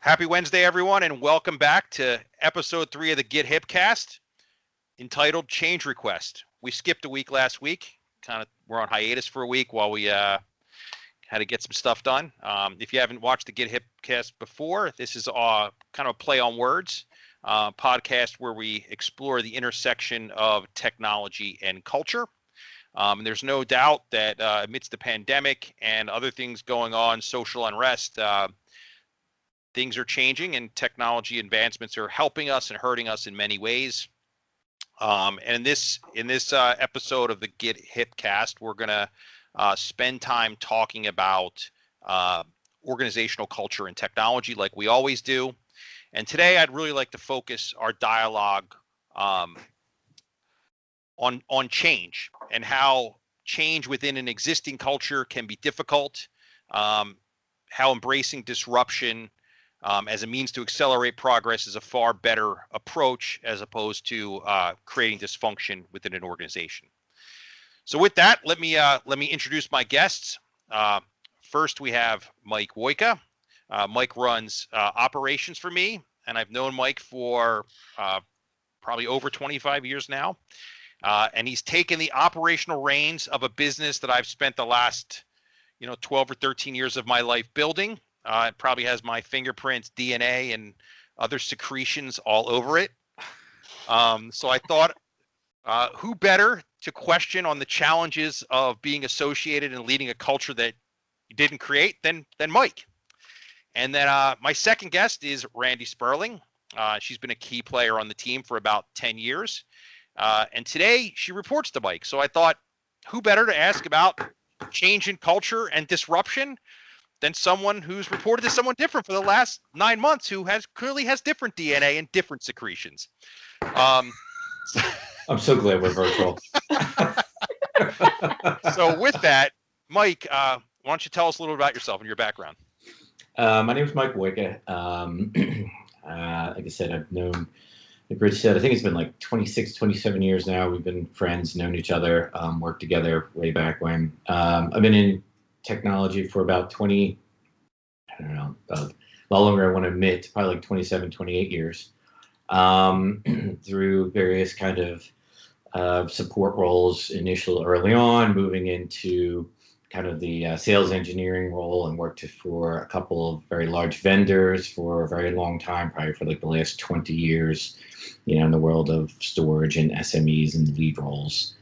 Happy Wednesday, everyone, and welcome back to episode 3 of the Git Hip Cast, entitled Change Request. We skipped a week last week. We're on hiatus for a week while we had to get some stuff done. If you haven't watched the Git Hip Cast before, this is kind of a play on words podcast where we explore the intersection of technology and culture. And there's no doubt that amidst the pandemic and other things going on, social unrest, things are changing and technology advancements are helping us and hurting us in many ways. And in this episode of the Git Hip Cast, we're going to spend time talking about organizational culture and technology like we always do. And today I'd really like to focus our dialogue on change and how change within an existing culture can be difficult, how embracing disruption as a means to accelerate progress is a far better approach as opposed to creating dysfunction within an organization. So with that, let me introduce my guests. First, we have Mike Wojka. Mike runs operations for me, and I've known Mike for probably over 25 years now. And he's taken the operational reins of a business that I've spent the last 12 or 13 years of my life building. It probably has my fingerprints, DNA, and other secretions all over it. So I thought, who better to question on the challenges of being associated and leading a culture that you didn't create than Mike. And then my second guest is Randy Sperling. She's been a key player on the team for about 10 years. And today she reports to Mike. So I thought, who better to ask about change in culture and disruption than someone who's reported to someone different for the last 9 months, who clearly has different DNA and different secretions. I'm so glad we're virtual. So with that, Mike, why don't you tell us a little about yourself and your background? My name is Mike Wojka. Like I said, I've known, like Rich said, I think it's been like 26, 27 years now. We've been friends, known each other, worked together way back when. I've been in technology for about 20, I don't know, a lot longer I want to admit, probably like 27, 28 years, through various kind of support roles early on, moving into kind of the sales engineering role, and worked for a couple of very large vendors for a very long time, probably for like the last 20 years, in the world of storage and SMEs and lead roles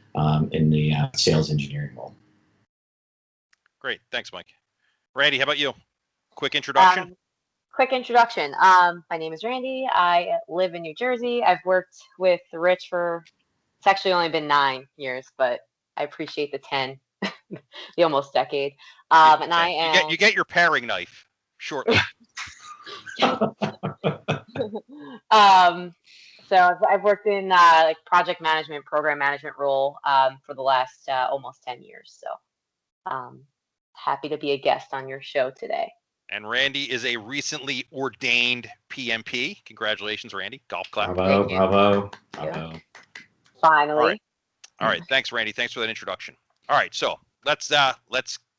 in the sales engineering role. Great. Thanks, Mike. Randy, how about you? Quick introduction. My name is Randy. I live in New Jersey. I've worked with Rich it's actually only been 9 years, but I appreciate the 10, the almost decade. And I am. You get your paring knife shortly. So I've worked in like project management, program management role for the last almost 10 years. So happy to be a guest on your show today. And Randy is a recently ordained PMP. Congratulations, Randy. Golf clap. Bravo. Finally. All right. Thanks, Randy. Thanks for that introduction. All right. So let's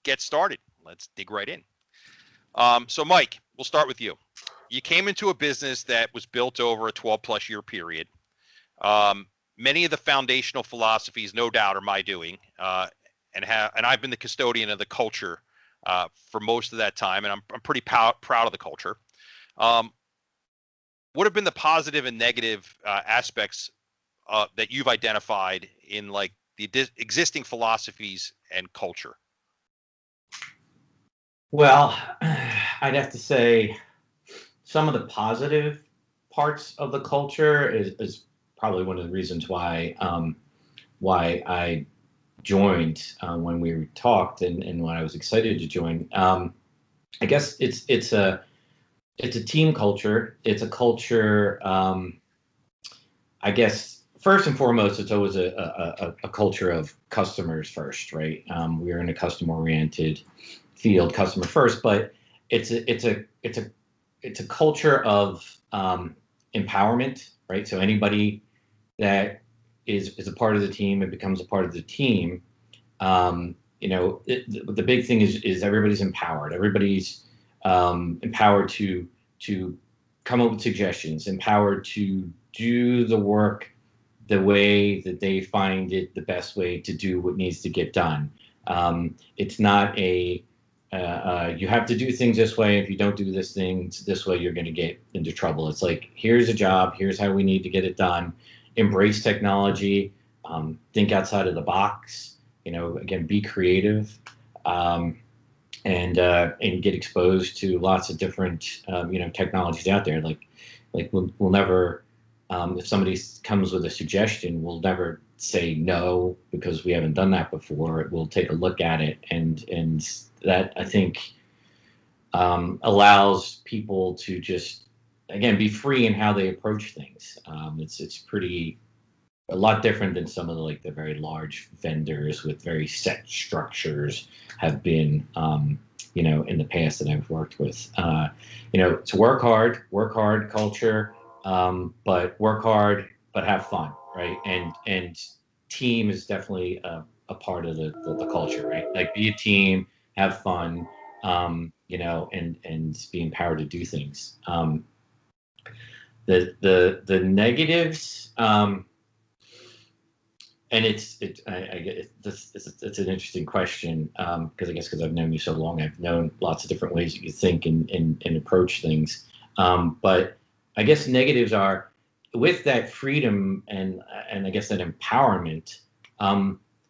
get started. Let's dig right in. So Mike, we'll start with you. You came into a business that was built over a 12+ year period. Many of the foundational philosophies, no doubt, are my doing. And I've been the custodian of the culture for most of that time, and I'm pretty proud of the culture. What have been the positive and negative aspects that you've identified in like the existing philosophies and culture? Well, I'd have to say some of the positive parts of the culture is probably one of the reasons why I joined when we talked and when I was excited to join. I guess it's a team culture. It's a culture, I guess, first and foremost, it's always a culture of customers first, right? We're in a customer-oriented field, customer first, but it's a culture of empowerment, right? So anybody that is a part of the team and becomes a part of the team, the big thing is everybody's empowered. Everybody's empowered to come up with suggestions, empowered to do the work the way that they find it the best way to do what needs to get done. It's not you have to do things this way. If you don't do this way, you're going to get into trouble. It's like, here's a job. Here's how we need to get it done. Embrace technology. Think outside of the box. Again, be creative. And get exposed to lots of different technologies out there. Like we'll never, if somebody comes with a suggestion, we'll never say no because we haven't done that before. We'll take a look at it, and that, I think, allows people to just, again, be free in how they approach things. It's pretty a lot different than some of the very large vendors with very set structures have been, in the past that I've worked with. It's work hard culture, but work hard, but have fun, right? And team is definitely a part of the culture, right? Like, be a team, have fun, and be empowered to do things. The negatives. And it's an interesting question, because I guess because I've known you so long, I've known lots of different ways that you think and approach things. But I guess negatives are, with that freedom and I guess that empowerment.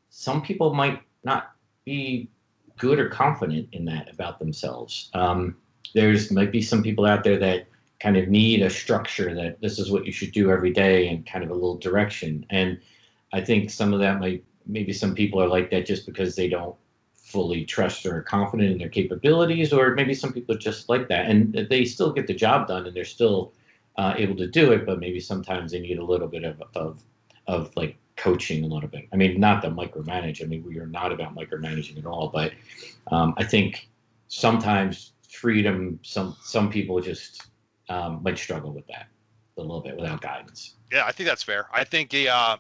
Some people might not be good or confident in that about themselves. Might be some people out there that kind of need a structure, that this is what you should do every day, and kind of a little direction. And I think some of that maybe some people are like that just because they don't fully trust or are confident in their capabilities, or maybe some people are just like that and they still get the job done and they're still able to do it, but maybe sometimes they need a little bit of like coaching a little bit. I mean, not to micromanage. I mean, we are not about micromanaging at all, but I think sometimes freedom, some people just might struggle with that a little bit without guidance. Yeah, I think that's fair. I think I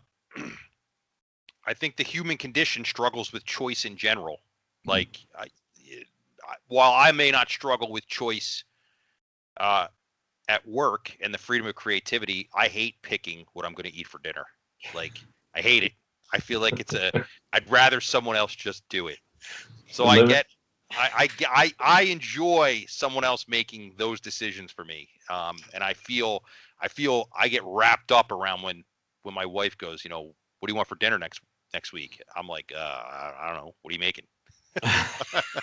think the human condition struggles with choice in general. Like, while I may not struggle with choice at work and the freedom of creativity, I hate picking what I'm going to eat for dinner. Like, I hate it. I feel like I'd rather someone else just do it. So I enjoy someone else making those decisions for me. And I feel I get wrapped up around when my wife goes, what do you want for dinner next week? I'm like, I don't know. What are you making?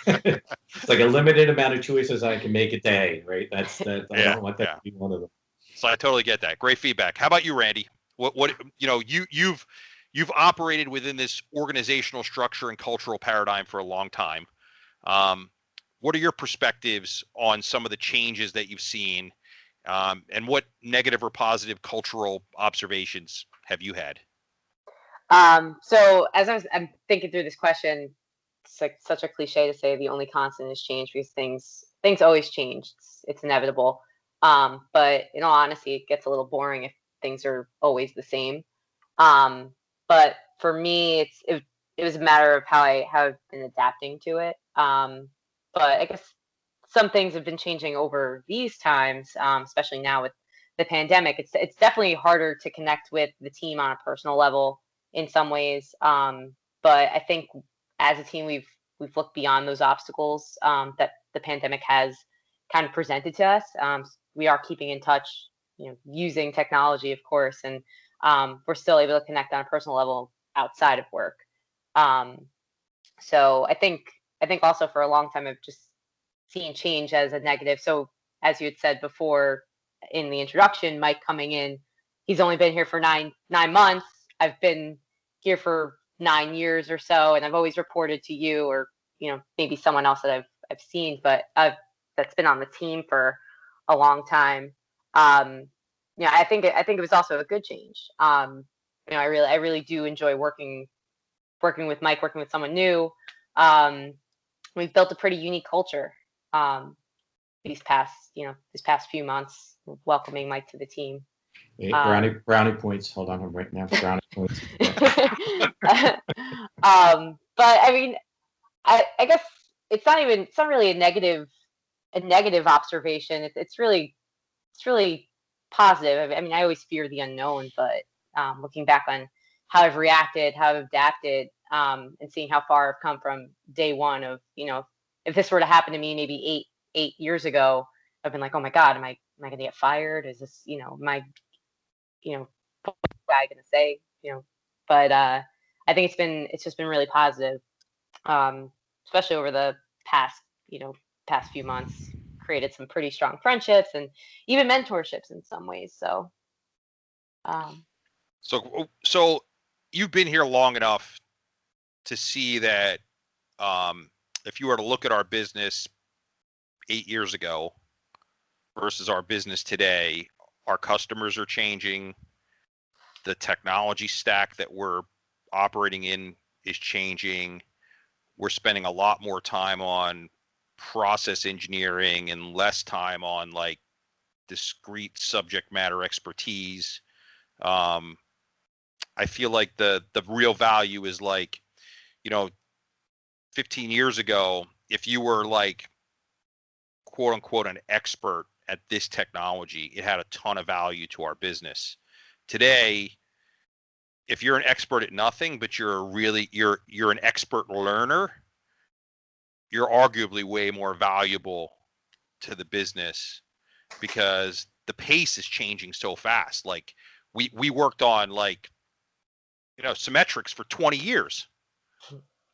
It's like a limited amount of choices I can make a day, right? I don't want that to be one of them. So I totally get that. Great feedback. How about you, Randy? What you've operated within this organizational structure and cultural paradigm for a long time. What are your perspectives on some of the changes that you've seen, and what negative or positive cultural observations have you had? So as I'm thinking through this question, it's like such a cliche to say the only constant is change, because things always change. It's inevitable. But in all honesty, it gets a little boring if things are always the same. But for me, it was a matter of how I've been adapting to it. But I guess some things have been changing over these times, especially now with the pandemic. It's definitely harder to connect with the team on a personal level in some ways. But I think as a team, we've looked beyond those obstacles that the pandemic has kind of presented to us. We are keeping in touch, using technology, of course, and we're still able to connect on a personal level outside of work. So I think also for a long time I've just seen change as a negative. So as you had said before in the introduction, Mike coming in, he's only been here for nine months. I've been here for 9 years or so, and I've always reported to you, or maybe someone else that I've seen, but that's been on the team for a long time. I think it was also a good change. I really do enjoy working with Mike, working with someone new. We've built a pretty unique culture these past few months, welcoming Mike to the team. Brownie points. Hold on, I'm right now. Brownie points. But I mean, I guess it's not really a negative observation. It's really positive. I mean, I always fear the unknown, but looking back on how I've reacted, how I've adapted, and seeing how far I've come from day one of, if this were to happen to me maybe 8 years ago, I've been like, oh my God, am I going to get fired? Is this, am I, what guy going to say, but I think it's just been really positive, especially over the past few months. Created some pretty strong friendships and even mentorships in some ways. So so you've been here long enough to see that if you were to look at our business 8 years ago versus our business today, our customers are changing. The technology stack that we're operating in is changing. We're spending a lot more time on process engineering and less time on like discrete subject matter expertise. I feel like the real value is like, 15 years ago, if you were like quote unquote an expert at this technology, it had a ton of value to our business. Today, if you're an expert at nothing, but you're an expert learner, you're arguably way more valuable to the business because the pace is changing so fast. Like we worked on like, Symmetrics for 20 years.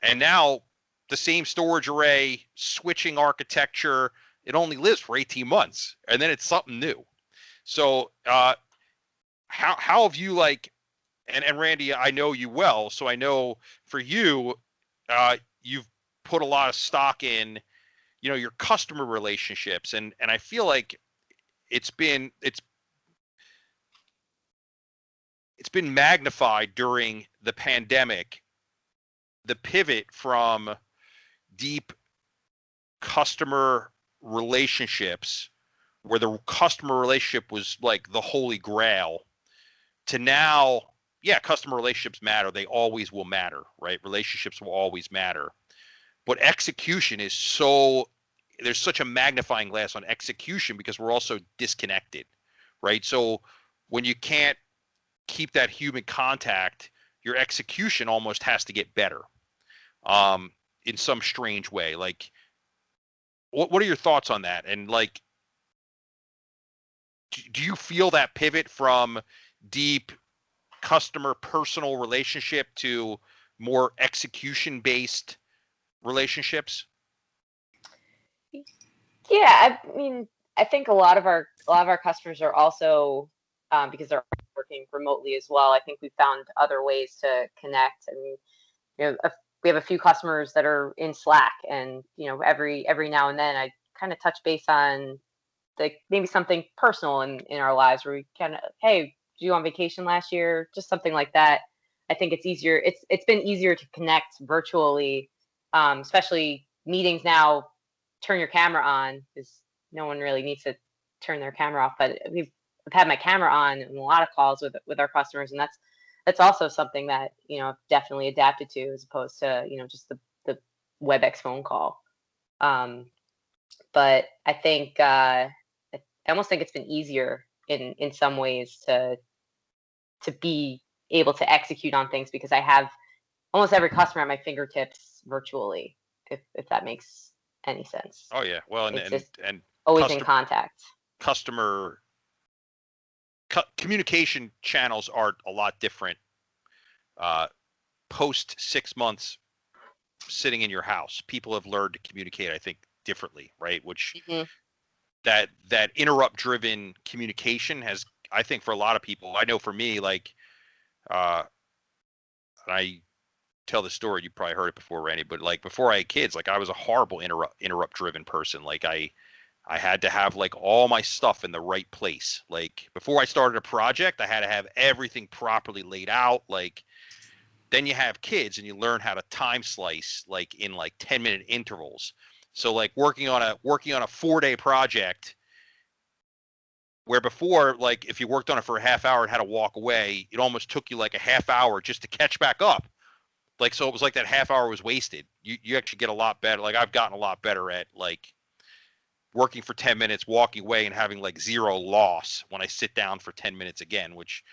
And now the same storage array, switching architecture, it only lives for 18 months and then it's something new. So how have you like, and Randy, I know you well, so I know for you, you've put a lot of stock in, your customer relationships, and I feel like it's been magnified during the pandemic, the pivot from deep customer relationships where the customer relationship was like the holy grail to now, yeah, customer relationships matter. They always will matter, right? Relationships will always matter. But execution is there's such a magnifying glass on execution because we're also disconnected, right? So when you can't keep that human contact, your execution almost has to get better in some strange way. Like, what are your thoughts on that? And like, do you feel that pivot from deep customer personal relationship to more execution based relationships? yeah, I mean, I think a lot of our customers are also because they're working remotely as well. I think we found other ways to connect. I mean, we have a few customers that are in Slack, and every now and then I kind of touch base on like maybe something personal in our lives where we kind of, hey, did you on vacation last year? Just something like that. I think it's easier. It's been easier to connect virtually, especially meetings now. Turn your camera on because no one really needs to turn their camera off. But I've had my camera on in a lot of calls with our customers, and that's also something that I've definitely adapted to as opposed to just the WebEx phone call. But I think I almost think it's been easier in some ways to be able to execute on things because I have almost every customer at my fingertips virtually, if that makes any sense. Oh yeah, well, and always in contact. Customer communication channels are a lot different post 6 months sitting in your house. People have learned to communicate, I think, differently, right? Which that interrupt driven communication has, I think, for a lot of people, I know for me, like I tell the story, you probably heard it before, Randy, but like before I had kids, like I was a horrible interrupt driven person. Like I I had to have like all my stuff in the right place. Like before I started a project, I had to have everything properly laid out. Like then you have kids and you learn how to time slice like in like 10-minute intervals. So like working on a 4-day project where before, like if you worked on it for a half hour and had to walk away, it almost took you like a half hour just to catch back up. Like so it was like that half hour was wasted. You actually get a lot better. Like I've gotten a lot better at like working for 10 minutes, walking away and having like zero loss when I sit down for 10 minutes again, which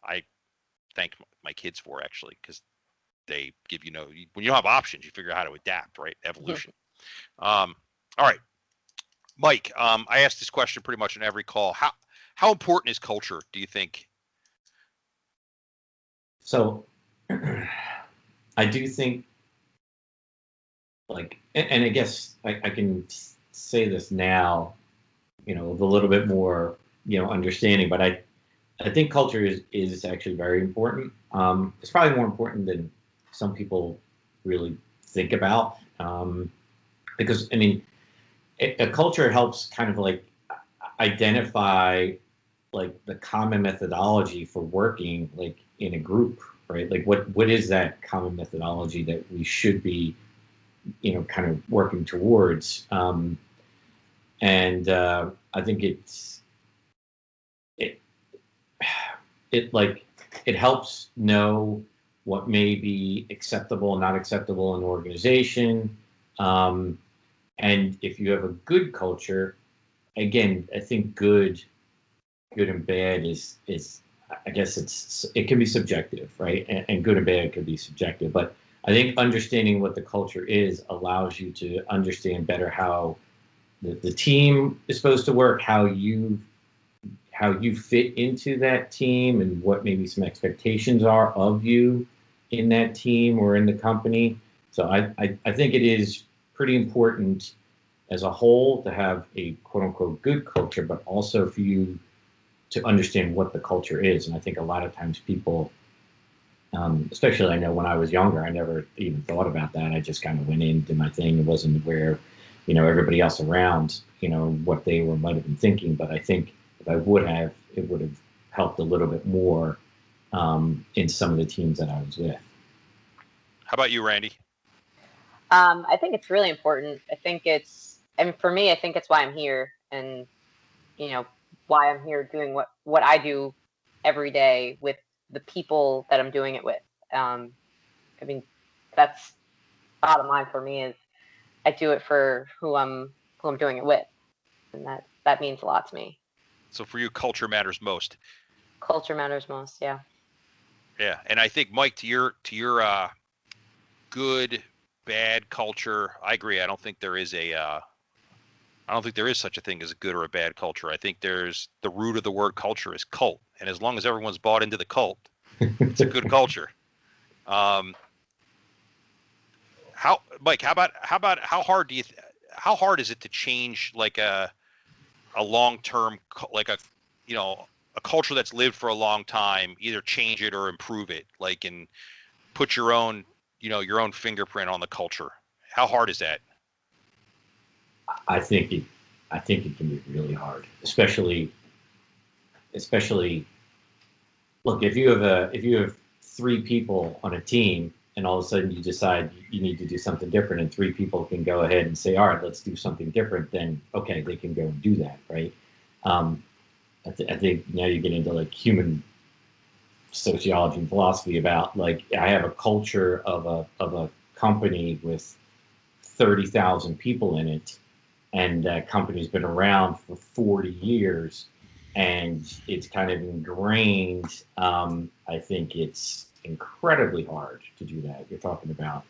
I thank my kids for actually, because they give when you don't have options, you figure out how to adapt, right? Evolution. All right, Mike. I asked this question pretty much in every call. How important is culture, do you think? So, I do think, like, and I guess I can say this now, with a little bit more, understanding, but I think culture is actually very important. It's probably more important than some people really think about, because I mean, a culture helps kind of like identify like the common methodology for working like in a group, right? Like what is that common methodology that we should be, kind of working towards? And I think it it like it helps know what may be acceptable and not acceptable in an organization. And if you have a good culture, again, I think good and bad is I guess it can be subjective, right? And good and bad can be subjective. But I think understanding what the culture is allows you to understand better how the team is supposed to work, how you fit into that team, and what maybe some expectations are of you in that team or in the company. So I think it is pretty important as a whole to have a quote unquote good culture, but also for you to understand what the culture is. And I think a lot of times people, especially I know when I was younger, I never even thought about that. I just kind of went in, did my thing. It wasn't aware, everybody else around, what they might have been thinking. But I think if I would have, it would have helped a little bit more in some of the teams that I was with. How about you, Randy? I think it's really important. And for me, I think it's why I'm here, and why I'm here doing what I do every day with the people that I'm doing it with. I mean, that's bottom line for me is I do it for who I'm doing it with, and that means a lot to me. So for you, culture matters most. Culture matters most, yeah. Yeah, and I think Mike, to your good bad culture, I agree. I don't think there is such a thing as a good or a bad culture. I think there's the root of the word culture is cult, and as long as everyone's bought into the cult, it's a good culture. Mike? How hard is it to change like a long-term, like a culture that's lived for a long time, either change it or improve it, like, and put your own fingerprint on the culture? How hard is that? I think it can be really hard, especially look, if you have 3 people on a team and all of a sudden you decide you need to do something different, and 3 people can go ahead and say, all right, let's do something different, then okay, they can go and do that, right? I think now you get into like human sociology and philosophy about like, I have a culture of a company with 30,000 people in it, and that company's been around for 40 years, and it's kind of ingrained. I think it's incredibly hard to do that. You're talking about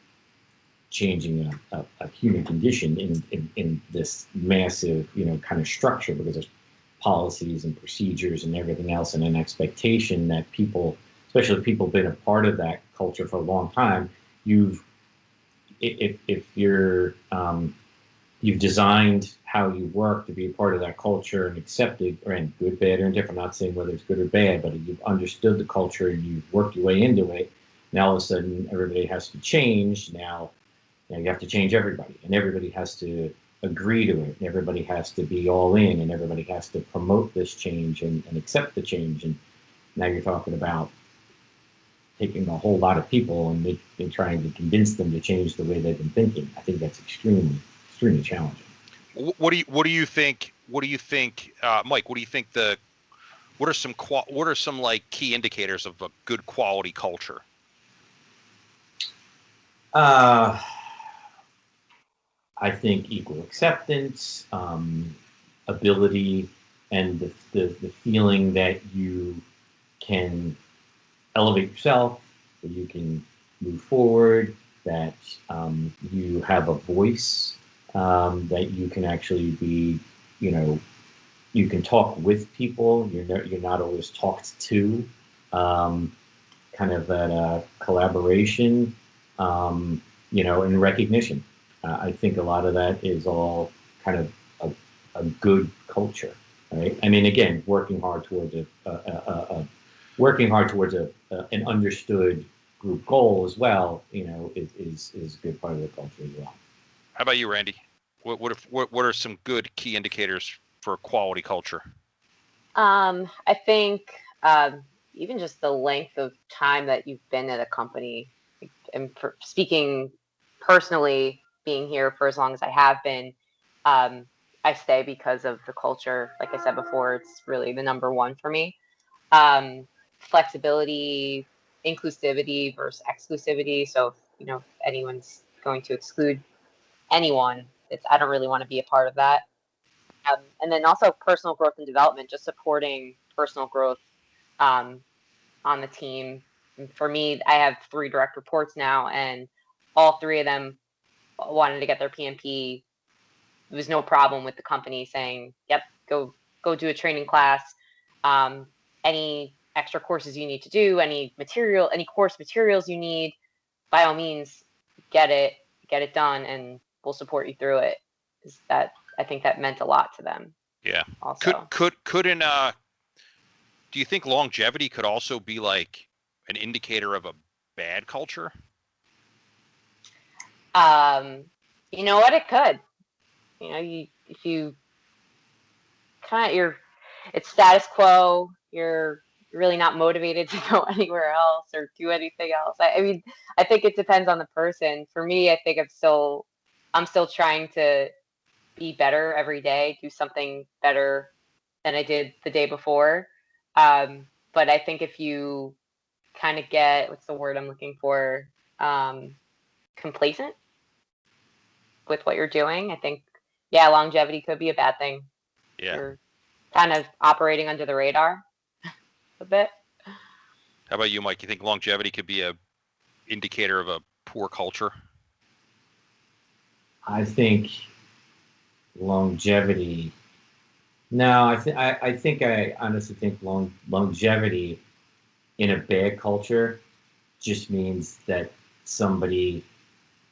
changing a human condition in this massive, kind of structure, because there's policies and procedures and everything else, and an expectation that people, especially people been a part of that culture for a long time, if you're you've designed how you work to be a part of that culture and accepted, and good, bad, or indifferent. I'm not saying whether it's good or bad, but you've understood the culture and you've worked your way into it. Now all of a sudden everybody has to change. Now you have to change everybody, and everybody has to agree to it. And everybody has to be all in, and everybody has to promote this change and accept the change. And now you're talking about taking a whole lot of people and trying to convince them to change the way they've been thinking. I think that's extremely, extremely challenging. What do you think, Mike? What do you think what are some like key indicators of a good quality culture? I think equal acceptance, ability, and the feeling that you can elevate yourself, that you can move forward, that you have a voice, that you can actually be, you can talk with people. You're not always talked to. Kind of that collaboration, and recognition. I think a lot of that is all kind of a good culture, right? I mean, again, working hard towards an understood group goal as well, is a good part of the culture as well. How about you, Randy? What are some good key indicators for a quality culture? I think even just the length of time that you've been at a company, and speaking personally, being here for as long as I have been, I stay because of the culture. Like I said before, it's really the number one for me. Flexibility, inclusivity versus exclusivity. So if anyone's going to exclude anyone, I don't really want to be a part of that. And then also personal growth and development, just supporting personal growth on the team. And for me, I have 3 direct reports now, and all 3 of them wanted to get their PMP. There was no problem with the company saying, "Yep, go do a training class. Any extra courses you need to do, any course materials you need, by all means, get it done, and we'll support you through it." I think that meant a lot to them. Yeah. Also. Couldn't do you think longevity could also be like an indicator of a bad culture? You know what? It could. If you it's status quo. You're really not motivated to go anywhere else or do anything else. I mean, I think it depends on the person. For me, I think I'm still trying to be better every day, do something better than I did the day before. But I think if you kind of get, what's the word I'm looking for, complacent with what you're doing, I think, yeah, longevity could be a bad thing. Yeah. You're kind of operating under the radar a bit. How about you, Mike? You think longevity could be a indicator of a poor culture? I think longevity. No, I honestly think longevity in a bad culture just means that somebody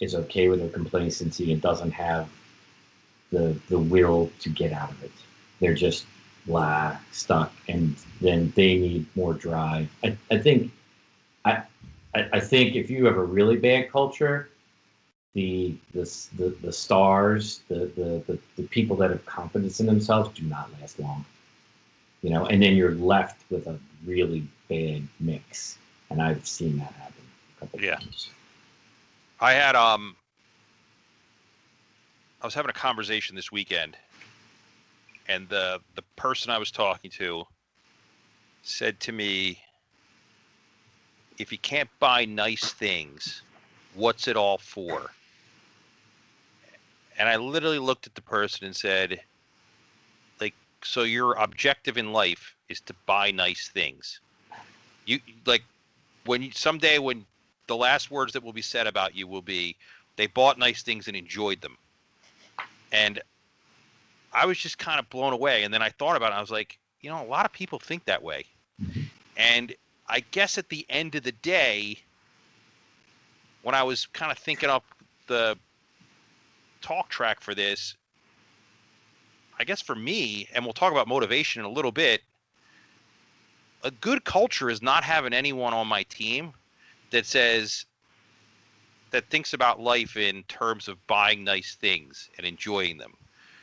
is okay with their complacency and doesn't have the will to get out of it. They're just stuck, and then they need more drive. I think if you have a really bad culture, the stars, the people that have confidence in themselves do not last long. And then you're left with a really bad mix. And I've seen that happen a couple times. I was having a conversation this weekend, and the person I was talking to said to me, "If you can't buy nice things, what's it all for?" And I literally looked at the person and said, like, so your objective in life is to buy nice things. You like someday when the last words that will be said about you will be, they bought nice things and enjoyed them. And I was just kind of blown away. And then I thought about it. I was like, a lot of people think that way. And I guess at the end of the day, when I was kind of thinking up the talk track for this, I guess for me, and we'll talk about motivation in a little bit, a good culture is not having anyone on my team that says that thinks about life in terms of buying nice things and enjoying them,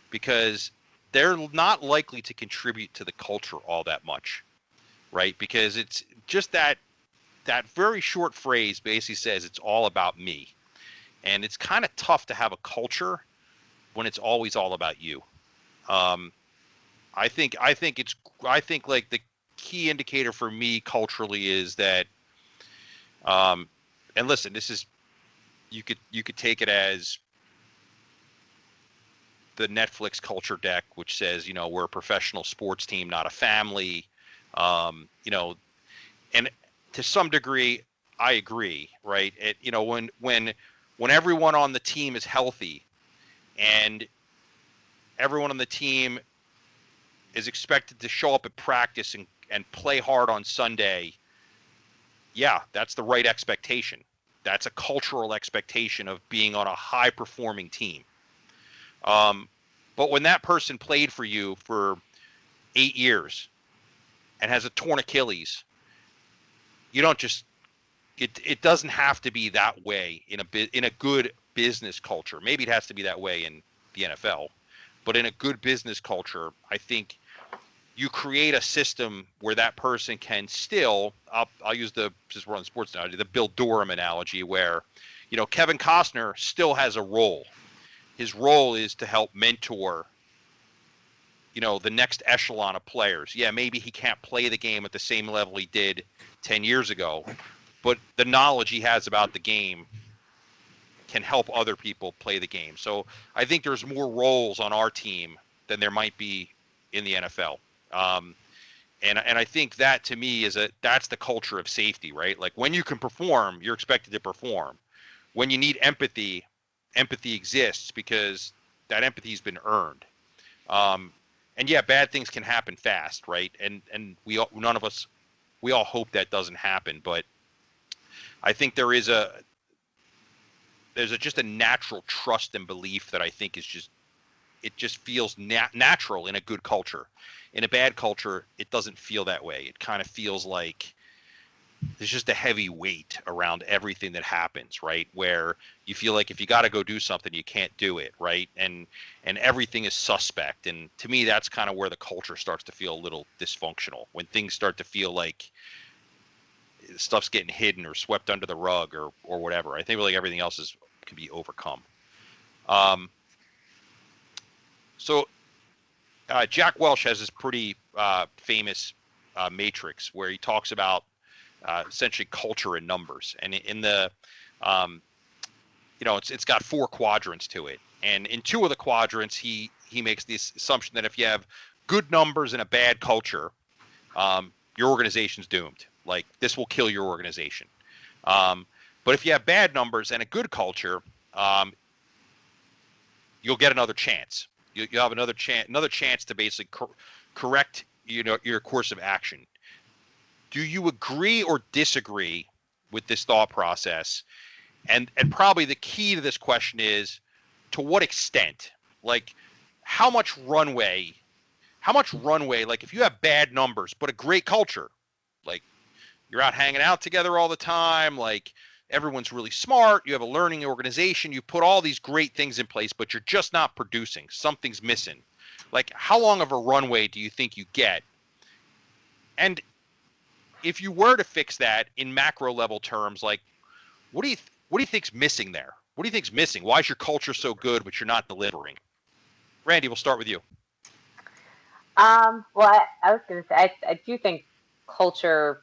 because they're not likely to contribute to the culture all that much, right? Because it's just that very short phrase basically says it's all about me. And it's kind of tough to have a culture when it's always all about you. Um, I think like the key indicator for me culturally is that, and listen, this is, you could take it as the Netflix culture deck, which says, we're a professional sports team, not a family. You know, and to some degree, I agree, right? When everyone on the team is healthy and everyone on the team is expected to show up at practice and play hard on Sunday, yeah, that's the right expectation. That's a cultural expectation of being on a high performing team. But when that person played for you for 8 years and has a torn Achilles, you don't just, it doesn't have to be that way in a good business culture. Maybe it has to be that way in the NFL, but in a good business culture, I think you create a system where that person can still, I'll use since we're on sports now, the Bill Durham analogy where, Kevin Costner still has a role. His role is to help mentor, the next echelon of players. Yeah, maybe he can't play the game at the same level he did 10 years ago, but the knowledge he has about the game can help other people play the game. So I think there's more roles on our team than there might be in the NFL. And I think that to me that's the culture of safety, right? Like when you can perform, you're expected to perform. When you need empathy, empathy exists because that empathy's been earned. And yeah, bad things can happen fast, right? And we all hope that doesn't happen, but I think there's just a natural trust and belief that I think it just feels natural in a good culture. In a bad culture, it doesn't feel that way. It kind of feels like there's just a heavy weight around everything that happens, right? Where you feel like if you got to go do something, you can't do it, right? And everything is suspect. And to me, that's kind of where the culture starts to feel a little dysfunctional, when things start to feel like stuff's getting hidden or swept under the rug or whatever. I think really everything else can be overcome. So Jack Welch has this pretty famous matrix where he talks about essentially culture in numbers, and in the it's got 4 quadrants to it, and in 2 of the quadrants he makes this assumption that if you have good numbers and a bad culture, your organization's doomed. Like this will kill your organization. But if you have bad numbers and a good culture, you'll get another chance. You'll have another chance to basically correct your course of action. Do you agree or disagree with this thought process? And probably the key to this question is, to what extent? Like, how much runway? Like, if you have bad numbers but a great culture, like you're out hanging out together all the time, like everyone's really smart, you have a learning organization, you put all these great things in place, but you're just not producing. Something's missing. Like, how long of a runway do you think you get? And if you were to fix that in macro level terms, like what do you think's missing there? What do you think's missing? Why is your culture so good but you're not delivering? Randy, we'll start with you. Well, I was going to say, I do think culture,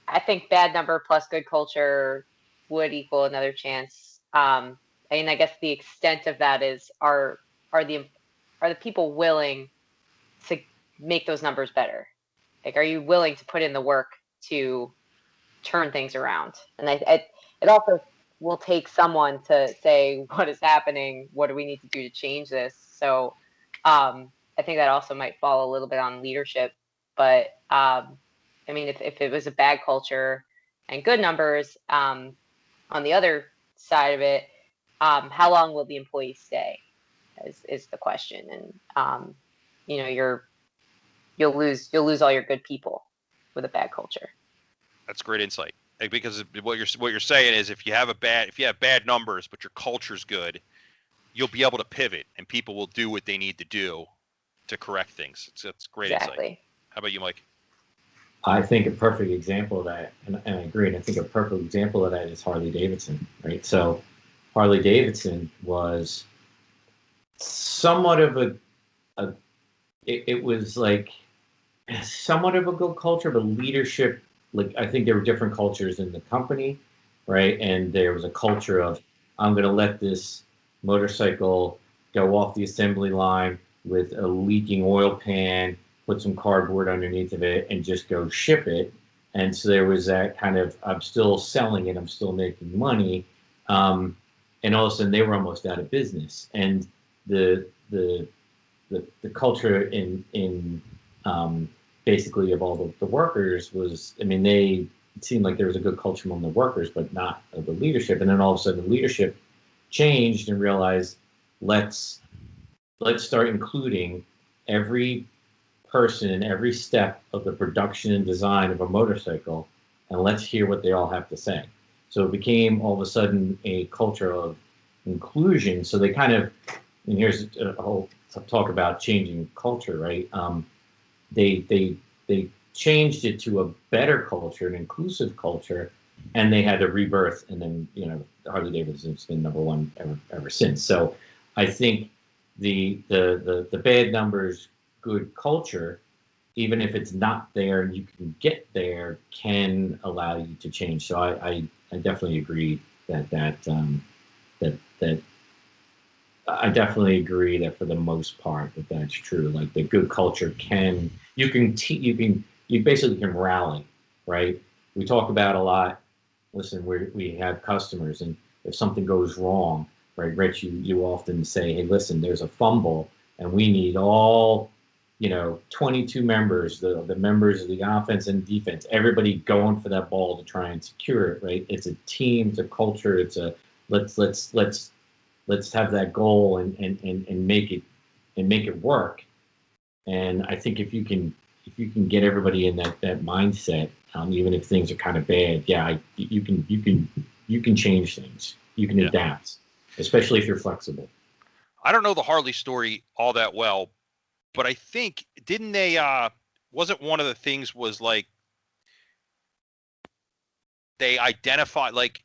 I think bad number plus good culture would equal another chance. I mean, I guess the extent of that is, are the people willing to make those numbers better? Like, are you willing to put in the work to turn things around? And it also will take someone to say, what is happening? What do we need to do to change this? So I think that also might fall a little bit on leadership. But I mean, if it was a bad culture and good numbers, on the other side of it, how long will the employees stay is the question. And you'll lose all your good people with a bad culture. That's great insight. because what you're saying is if you have bad numbers but your culture's good, you'll be able to pivot and people will do what they need to do to correct things. It's great Exactly. insight. How about you, Mike? I think a perfect example of that, and I agree, and I think a perfect example of that is Harley Davidson, right? So Harley Davidson was somewhat of it was like somewhat of a good culture, but leadership, like I think there were different cultures in the company, right? And there was a culture of, I'm going to let this motorcycle go off the assembly line with a leaking oil pan, put some cardboard underneath of it, and just go ship it. And so there was that kind of, I'm still selling it, I'm still making money. And all of a sudden they were almost out of business. And the the the culture in basically of all the workers was, I mean, it seemed like there was a good culture among the workers, but not of the leadership. And then all of a sudden the leadership changed and realized, let's start including every person in every step of the production and design of a motorcycle, and let's hear what they all have to say. So it became all of a sudden a culture of inclusion. So they kind of, and here's a whole talk about changing culture, right? They changed it to a better culture, an inclusive culture, and they had a rebirth. And then Harley Davidson's been number one ever since. So I think the bad numbers, good culture, even if it's not there and you can get there, can allow you to change. So I definitely agree that I definitely agree that for the most part that's true. Like the good culture you basically can rally, right? We talk about a lot. Listen, we have customers, and if something goes wrong, right, Rich, you often say, hey, listen, there's a fumble, and we need all 22 members, the members of the offense and defense, everybody going for that ball to try and secure it, right? It's a team, it's a culture, it's a let's have that goal and make it work. And I think if you can get everybody in that mindset, even if things are kind of bad, you can change things. You can adapt, especially if you're flexible. I don't know the Harley story all that well, but I think didn't they wasn't one of the things was like they identified, like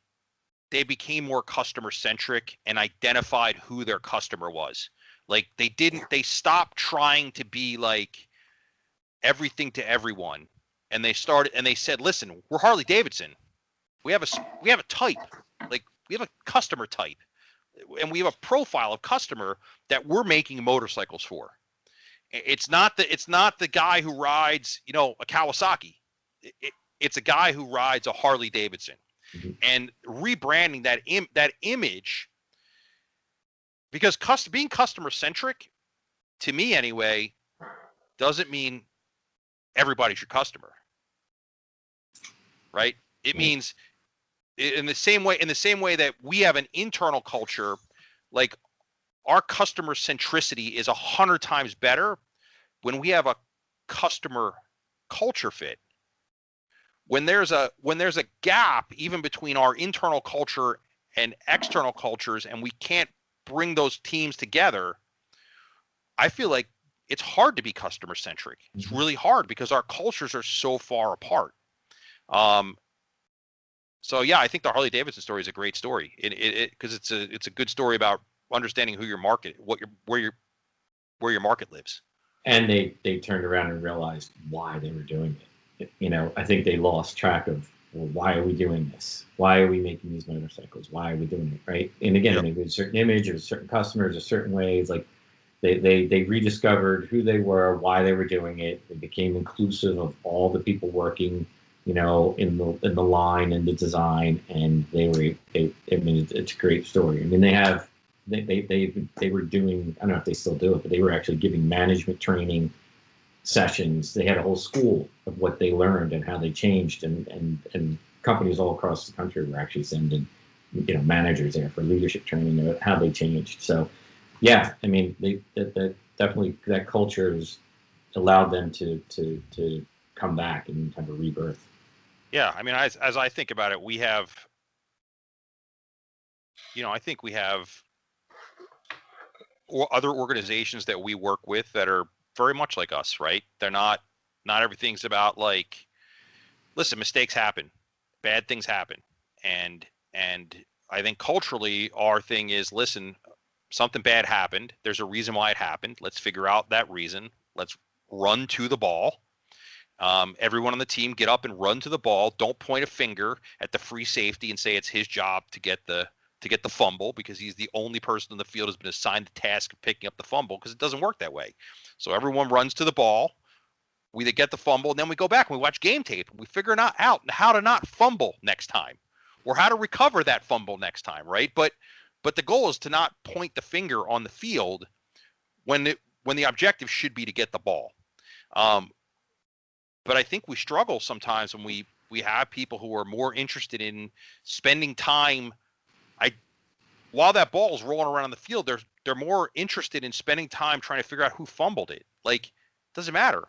they became more customer centric and identified who their customer was. Like they stopped trying to be like everything to everyone, and they said, listen, we're Harley Davidson. We have a type, like we have a customer type, and we have a profile of customer that we're making motorcycles for. It's not the guy who rides, a Kawasaki. It's a guy who rides a Harley Davidson. Mm-hmm. And rebranding that image, because being customer centric, to me anyway, doesn't mean everybody's your customer, right? It means in the same way that we have an internal culture, like our customer centricity is 100 times better when we have a customer culture fit. When there's a gap even between our internal culture and external cultures, and we can't bring those teams together, I feel like it's hard to be customer centric. It's really hard because our cultures are so far apart. So yeah, I think the Harley Davidson story is a great story. Because it's a good story about understanding who your market, where your market lives. And they turned around and realized why they were doing it. I think they lost track of, well, why are we doing this? Why are we making these motorcycles? Why are we doing it, right? And again, maybe a certain image or certain customers or certain ways, like they rediscovered who they were, why they were doing it. They became inclusive of all the people working, in the line and the design, and it's a great story. I mean, they were doing, I don't know if they still do it, but they were actually giving management training sessions. They had a whole school of what they learned and how they changed, and companies all across the country were actually sending managers there for leadership training about how they changed. So yeah, I mean, that definitely, that culture has allowed them to come back and have a rebirth. Yeah, I mean, as I think about it, we have, I think we have other organizations that we work with that are very much like us, right? They're not everything's about like, listen, mistakes happen, bad things happen, and I think culturally our thing is, listen, something bad happened. There's a reason why it happened. Let's figure out that reason. Let's run to the ball. Everyone on the team get up and run to the ball. Don't point a finger at the free safety and say it's his job to get the fumble because he's the only person in the field who's been assigned the task of picking up the fumble, because it doesn't work that way. So everyone runs to the ball. We get the fumble, and then we go back and we watch game tape and we figure out how to not fumble next time, or how to recover that fumble next time, right? But the goal is to not point the finger on the field when the objective should be to get the ball. But I think we struggle sometimes when we have people who are more interested in spending time. While that ball is rolling around on the field, they're more interested in spending time trying to figure out who fumbled it. Like, doesn't matter.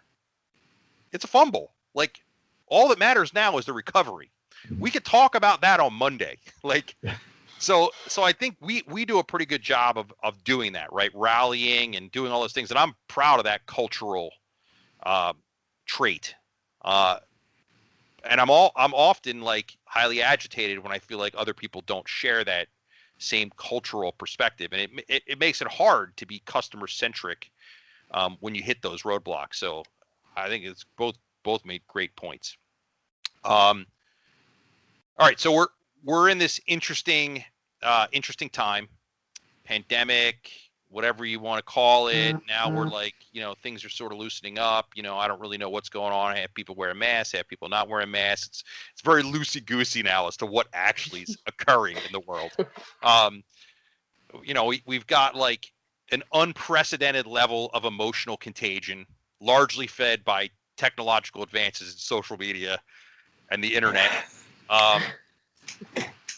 It's a fumble. Like, all that matters now is the recovery. We could talk about that on Monday. Like, so I think we do a pretty good job of doing that, right? Rallying and doing all those things, and I'm proud of that cultural trait. And I'm often like highly agitated when I feel like other people don't share that same cultural perspective, and it makes it hard to be customer centric when you hit those roadblocks. So I think it's both made great points. All right, so we're in this interesting time, pandemic, whatever you want to call it. Now we're like, things are sort of loosening up. I don't really know what's going on. I have people wearing masks, I have people not wearing masks. It's very loosey-goosey now as to what actually is occurring in the world. We've got like an unprecedented level of emotional contagion, largely fed by technological advances in social media and the internet. And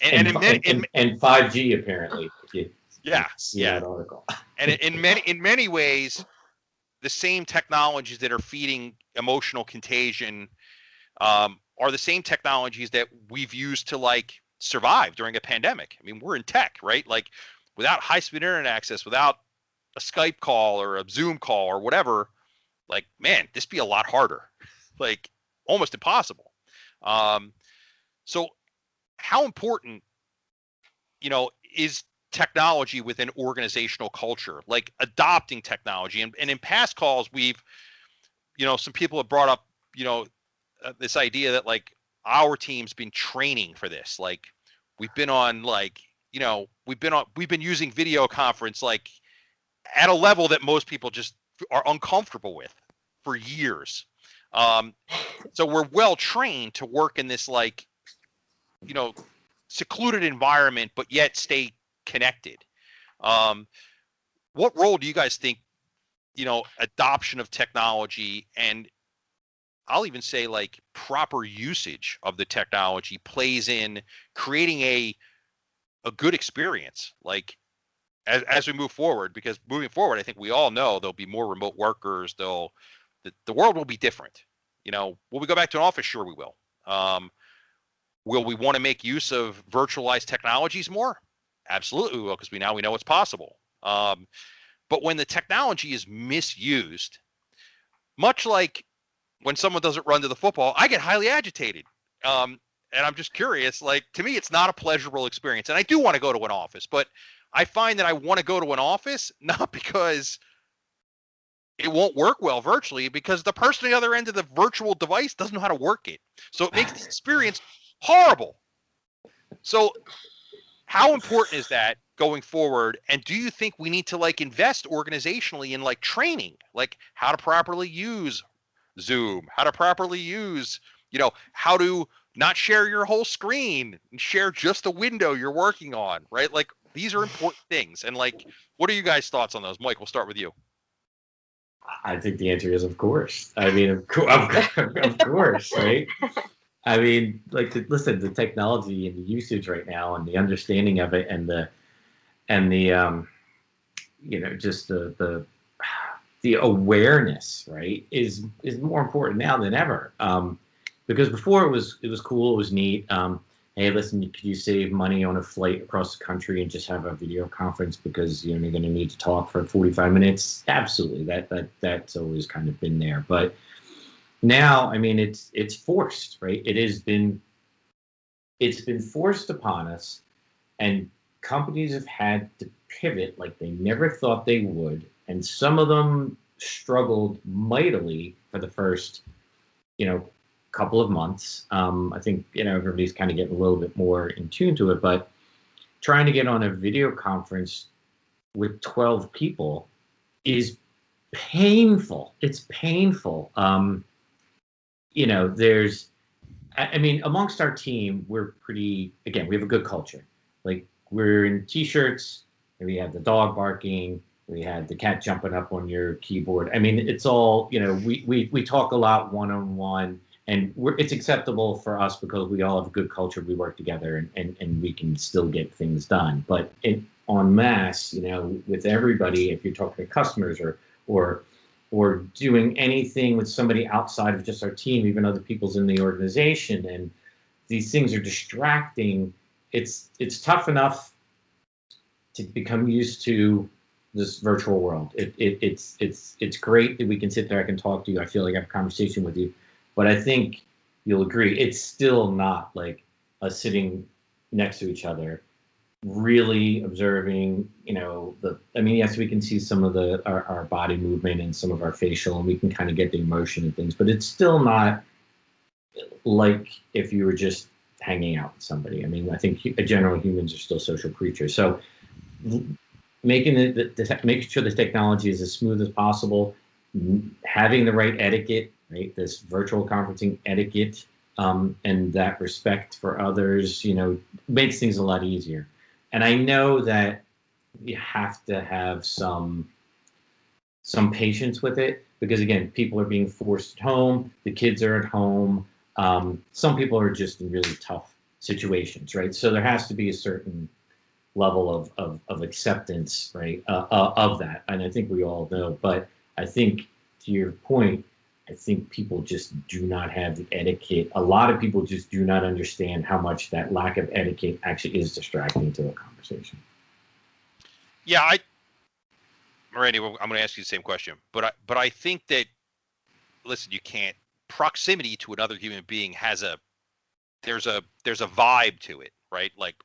5G apparently. Yeah. That article. And in many ways, the same technologies that are feeding emotional contagion are the same technologies that we've used to like survive during a pandemic. I mean, we're in tech, right? Like, without high-speed internet access, without a Skype call or a Zoom call or whatever, like, man, this be a lot harder, like almost impossible. So how important, is technology within organizational culture, like adopting technology? And in past calls, we've, some people have brought up, this idea that like our team's been training for this. Like, we've been on like, we've been using video conference like at a level that most people just are uncomfortable with for years. So we're well trained to work in this like, secluded environment, but yet stay connected. What role do you guys think, adoption of technology, and I'll even say like proper usage of the technology, plays in creating a good experience, like as we move forward? Because moving forward, I think we all know there'll be more remote workers. The world will be different. Will we go back to an office? Sure, we will. Will we want to make use of virtualized technologies more? Absolutely we will, because we know it's possible. But when the technology is misused, much like when someone doesn't run to the football, I get highly agitated. And I'm just curious, like, to me, it's not a pleasurable experience. And I do want to go to an office, but I find that I want to go to an office not because it won't work well virtually, because the person on the other end of the virtual device doesn't know how to work it. So it makes the experience horrible. So how important is that going forward? And do you think we need to like invest organizationally in like training, like how to properly use Zoom, how to properly use, how to not share your whole screen and share just the window you're working on, right? Like, these are important things. And like, what are you guys' thoughts on those? Mike, we'll start with you. I think the answer is of course. I mean, of course, right? I mean, like, listen, the technology and the usage right now, and the understanding of it, and the just the awareness, right, is more important now than ever. because before it was cool, it was neat. Hey, listen, could you save money on a flight across the country and just have a video conference because you're going to need to talk for 45 minutes? Absolutely, that's always kind of been there. But now, I mean, it's forced, right? It's been forced upon us, and companies have had to pivot like they never thought they would, and some of them struggled mightily for the first, couple of months. I think everybody's kind of getting a little bit more in tune to it, but trying to get on a video conference with 12 people is painful. It's painful. There's, I mean, amongst our team, we're pretty, again, we have a good culture. Like, we're in t-shirts, and we have the dog barking, we had the cat jumping up on your keyboard. I mean, it's all, we talk a lot one-on-one, and it's acceptable for us because we all have a good culture. We work together, and we can still get things done. But en masse, with everybody, if you're talking to customers or doing anything with somebody outside of just our team, even other people's in the organization, and these things are distracting. It's tough enough to become used to this virtual world. It's great that we can sit there, I can talk to you, I feel like I have a conversation with you, but I think you'll agree it's still not like us sitting next to each other, really observing, yes, we can see some of our body movement and some of our facial, and we can kind of get the emotion and things, but it's still not like if you were just hanging out with somebody. I mean, I think generally humans are still social creatures. So making sure the technology is as smooth as possible, having the right etiquette, right? This virtual conferencing etiquette, and that respect for others, makes things a lot easier. And I know that you have to have some patience with it because, again, people are being forced at home. The kids are at home. Some people are just in really tough situations, right? So there has to be a certain level of acceptance, right, of that. And I think we all know. But I think, to your point, I think people just do not have the etiquette. A lot of people just do not understand how much that lack of etiquette actually is distracting to a conversation. Yeah, Randy, I'm going to ask you the same question, but I think that, listen, you can't, proximity to another human being there's a vibe to it, right? Like,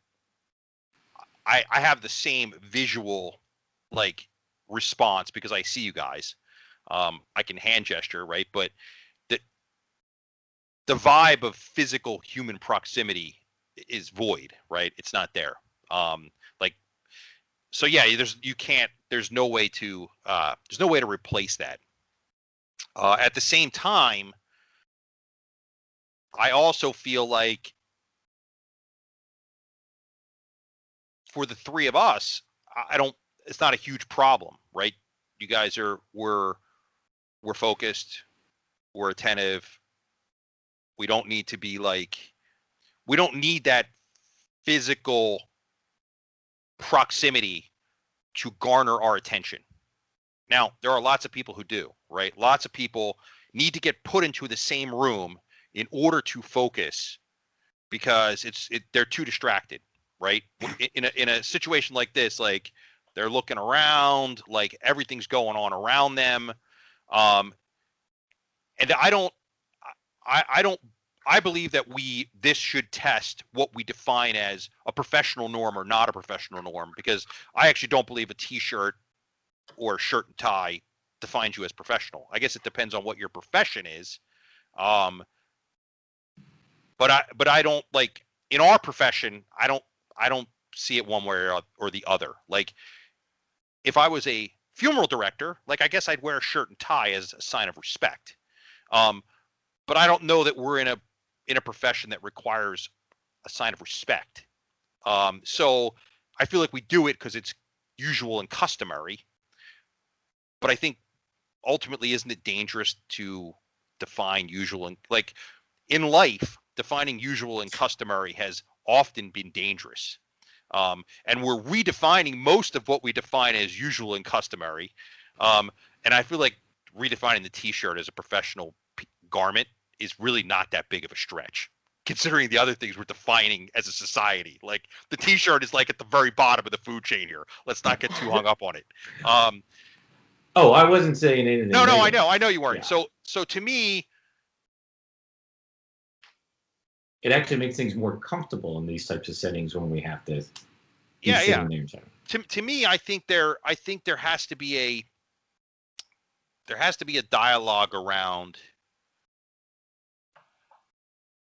I have the same visual, like, response because I see you guys. I can hand gesture, right? But the vibe of physical human proximity is void, right? It's not there. So yeah, there's no way to replace that. At the same time, I also feel like for the three of us, it's not a huge problem, right? You guys we're focused, we're attentive. We don't need that physical proximity to garner our attention. Now, there are lots of people who do, right? Lots of people need to get put into the same room in order to focus because they're too distracted, right? In a situation like this, like, they're looking around, like everything's going on around them. And I believe that this should test what we define as a professional norm or not a professional norm, because I actually don't believe a t-shirt or shirt and tie defines you as professional. I guess it depends on what your profession is. But I don't, like, in our profession, I don't see it one way or the other. Like, if I was a funeral director, like, I guess I'd wear a shirt and tie as a sign of respect. But I don't know that we're in a profession that requires a sign of respect. So I feel like we do it because it's usual and customary. But I think ultimately, isn't it dangerous to define usual and, like, in life, defining usual and customary has often been dangerous. And we're redefining most of what we define as usual and customary. And I feel like redefining the t-shirt as a professional garment is really not that big of a stretch, considering the other things we're defining as a society. Like the T-shirt is like at the very bottom of the food chain here. Let's not get too hung up on it. Oh, I wasn't saying anything. No, negative. I know you weren't. Yeah. So to me, it actually makes things more comfortable in these types of settings when we have to be yeah. sitting there. To me, I think there has to be a dialogue around,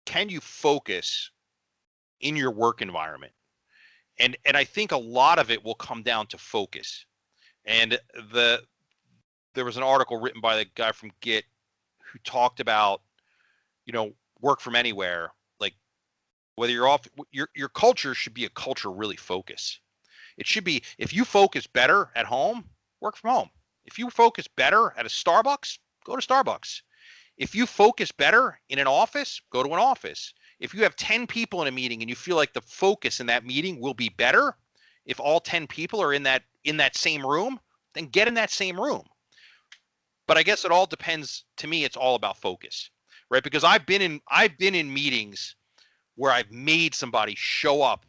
can you focus in your work environment? And I think a lot of it will come down to focus. And there was an article written by the guy from Git who talked about, work from anywhere. Like whether you're off, your culture should be a culture really focus. It should be, if you focus better at home, work from home. If you focus better at a Starbucks, go to Starbucks. If you focus better in an office, go to an office. If you have 10 people in a meeting and you feel like the focus in that meeting will be better, if all 10 people are in that same room, then get in that same room. But I guess it all depends. To me, it's all about focus, right? Because I've been in meetings where I've made somebody show up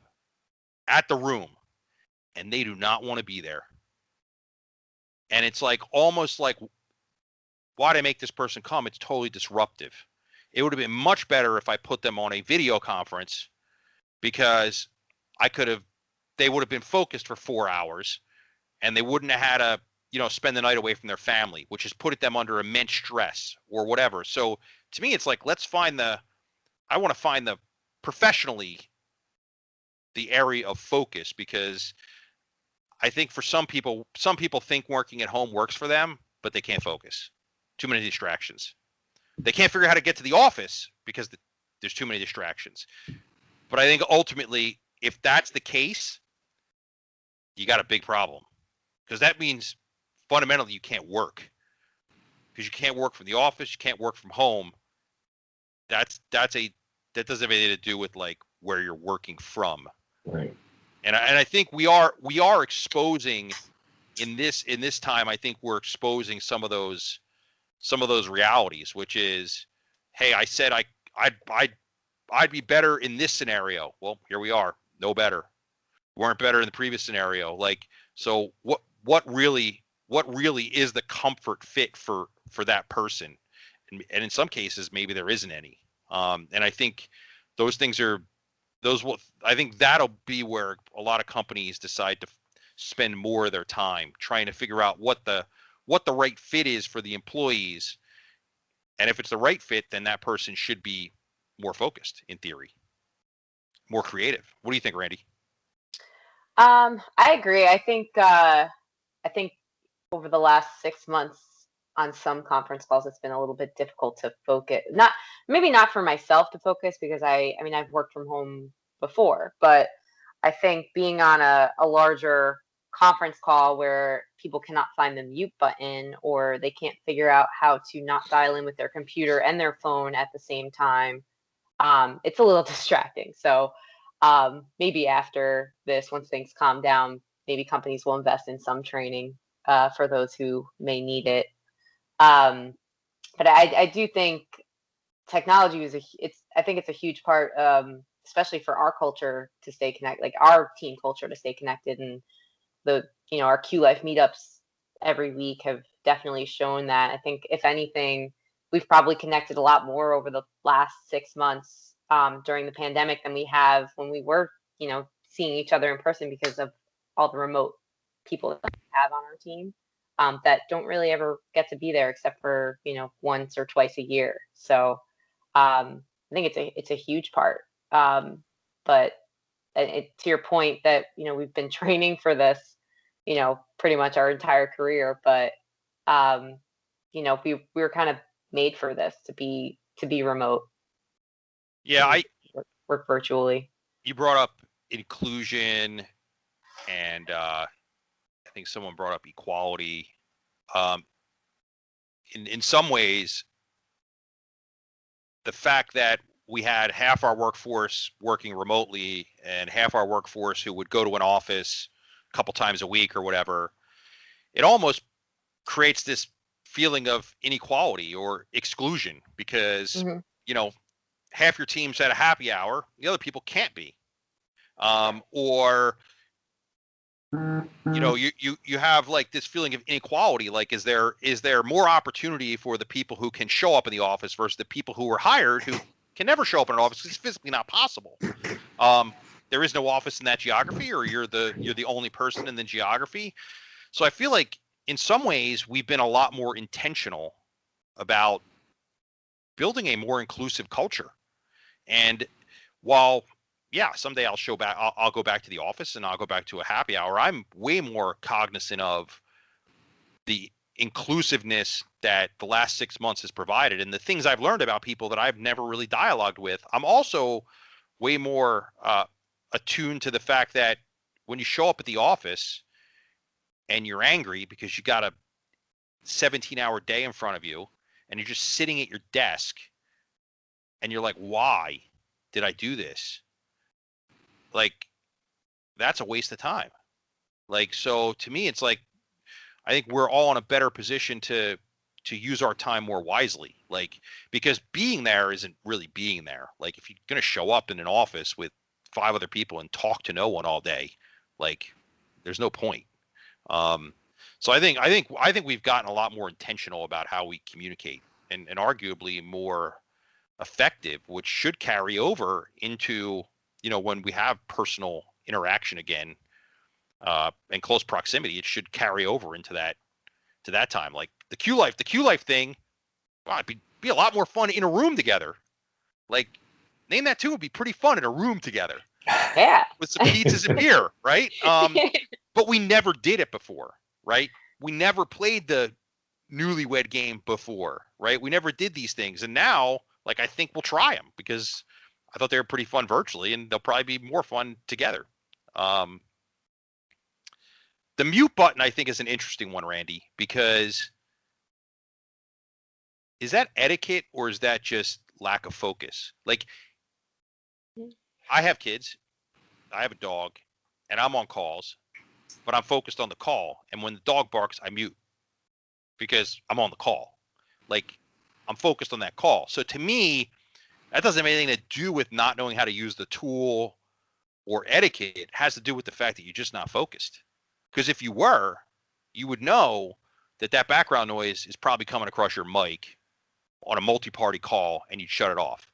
at the room and they do not want to be there. And it's like almost like, why did I make this person come? It's totally disruptive. It would have been much better if I put them on a video conference, because they would have been focused for 4 hours and they wouldn't have had to, spend the night away from their family, which has put them under immense stress or whatever. So to me, it's like, I want to find the professionally the area of focus, because I think for some people think working at home works for them, but they can't focus. Too many distractions. They can't figure out how to get to the office because there's too many distractions. But I think ultimately, if that's the case, you got a big problem, because that means fundamentally you can't work, because you can't work from the office, you can't work from home. That doesn't have anything to do with like where you're working from. Right. And I think we are exposing in this time. I think we're exposing some of those realities, which is, hey, I said I'd be better in this scenario. Well, here we are, no better. We weren't better in the previous scenario. Like, so what really is the comfort fit for that person? And in some cases, maybe there isn't any. And I think I think that'll be where a lot of companies decide to spend more of their time trying to figure out what the right fit is for the employees. And if it's the right fit, then that person should be more focused, in theory, more creative. What do you think, Randy? I agree. I think over the last 6 months on some conference calls, it's been a little bit difficult to focus. Maybe not for myself to focus, because I've worked from home before, but I think being on a larger conference call where people cannot find the mute button, or they can't figure out how to not dial in with their computer and their phone at the same time, it's a little distracting. So maybe after this, once things calm down, maybe companies will invest in some training for those who may need it. But I do think technology I think it's a huge part, especially for our culture to stay connected, like our team culture to stay connected. And our Q Life meetups every week have definitely shown that. I think if anything, we've probably connected a lot more over the last 6 months during the pandemic than we have when we were, seeing each other in person, because of all the remote people that we have on our team that don't really ever get to be there except for, once or twice a year. So I think it's a huge part. But to your point that, we've been training for this, pretty much our entire career, but we were kind of made for this to be remote. Yeah, work virtually. You brought up inclusion, and I think someone brought up equality. In some ways, the fact that we had half our workforce working remotely and half our workforce who would go to an office a couple times a week or whatever, it almost creates this feeling of inequality or exclusion because, Mhm. you know, half your team's at a happy hour, the other people can't be. Or, you know, you have like this feeling of inequality. Like, is there more opportunity for the people who can show up in the office versus the people who were hired who can never show up in an office because it's physically not possible. There is no office in that geography, or you're the only person in the geography. So I feel like in some ways we've been a lot more intentional about building a more inclusive culture. And while, yeah, someday I'll go back to the office and I'll go back to a happy hour, I'm way more cognizant of the inclusiveness that the last 6 months has provided and the things I've learned about people that I've never really dialogued with. I'm also way more attuned to the fact that when you show up at the office and you're angry because you got a 17-hour day in front of you and you're just sitting at your desk and you're like, why did I do this? Like, that's a waste of time. Like, so to me, it's like, I think we're all in a better position to use our time more wisely. Like, because being there isn't really being there. Like, if you're going to show up in an office with 5 other people and talk to no one all day, like, there's no point. So I think we've gotten a lot more intentional about how we communicate, and arguably more effective, which should carry over into, you know, when we have personal interaction again, and close proximity, it should carry over into that time. Like the Q life thing, wow, it'd be a lot more fun in a room together. Like, name that too, would be pretty fun in a room together. Yeah. With some pizzas and beer, right? But we never did it before, right? We never played the newlywed game before, right? We never did these things. And now, like, I think we'll try them because I thought they were pretty fun virtually, and they'll probably be more fun together. The mute button, I think, is an interesting one, Randy, because is that etiquette or is that just lack of focus? Like, I have kids, I have a dog, and I'm on calls, but I'm focused on the call. And when the dog barks, I mute because I'm on the call. Like, I'm focused on that call. So to me, that doesn't have anything to do with not knowing how to use the tool or etiquette. It has to do with the fact that you're just not focused. Because if you were, you would know that background noise is probably coming across your mic on a multi-party call and you'd shut it off.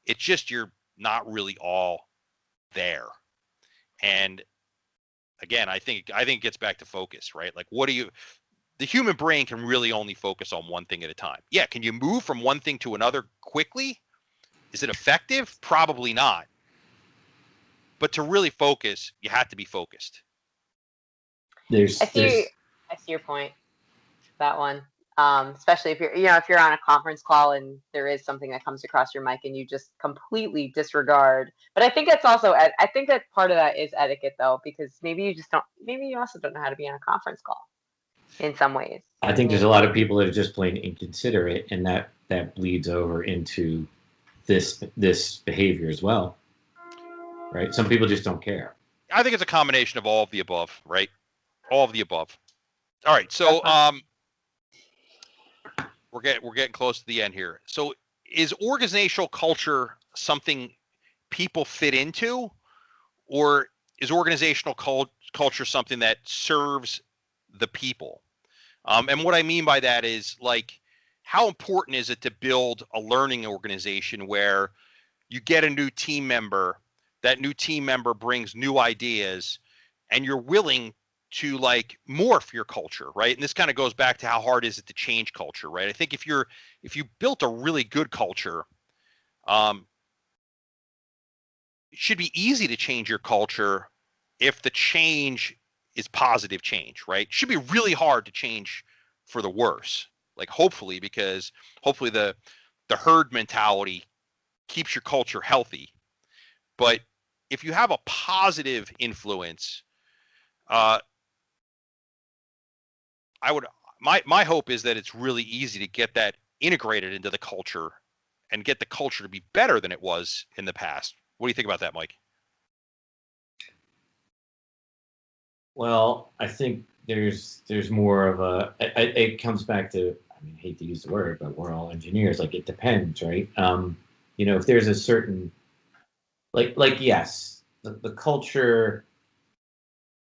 It's just you're not really all there. And again, I think it gets back to focus, right? Like, the human brain can really only focus on one thing at a time. Yeah, can you move from one thing to another quickly? Is it effective? Probably not. But to really focus, you have to be focused. I see your point. That one. Especially if you're on a conference call and there is something that comes across your mic and you just completely disregard. But I think that's also, I think that part of that is etiquette though, because maybe you also don't know how to be on a conference call in some ways. I think there's a lot of people that are just plain inconsiderate, and that bleeds over into this behavior as well, right? Some people just don't care. I think it's a combination of all of the above, right? All of the above. All right, so we're getting close to the end here. So is organizational culture something people fit into, or is organizational culture something that serves the people? And what I mean by that is, like, how important is it to build a learning organization where you get a new team member, that new team member brings new ideas, and you're willing to, like, morph your culture, right? And this kind of goes back to how hard is it to change culture, right? I think if you built a really good culture, it should be easy to change your culture if the change is positive change, right? It should be really hard to change for the worse. Like, hopefully, because hopefully the herd mentality keeps your culture healthy. But if you have a positive influence, my hope is that it's really easy to get that integrated into the culture and get the culture to be better than it was in the past. What do you think about that, Mike? Well, I think there's more of it comes back to I mean, I hate to use the word, but we're all engineers. Like it depends, right? If there's a certain yes, the culture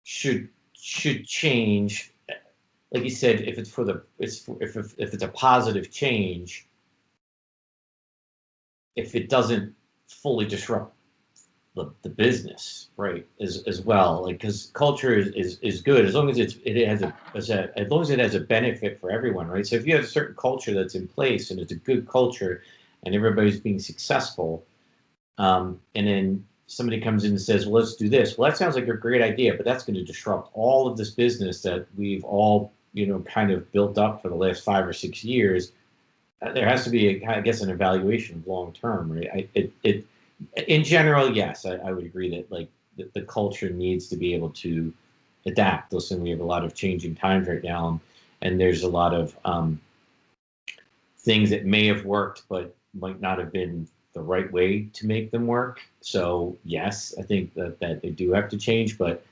should change. Like you said, if it's if it's a positive change, if it doesn't fully disrupt the business, right, as well, like because culture is good as long as it has as long as it has a benefit for everyone, right? So if you have a certain culture that's in place and it's a good culture and everybody's being successful, and then somebody comes in and says, well, let's do this. Well, that sounds like a great idea, but that's going to disrupt all of this business that we've all, kind of built up for the last 5 or 6 years. There has to be, I guess, an evaluation of long term, right? In general, yes, I would agree that like the culture needs to be able to adapt. Listen, we have a lot of changing times right now, and there's a lot of things that may have worked, but might not have been the right way to make them work. So yes, I think that they do have to change, but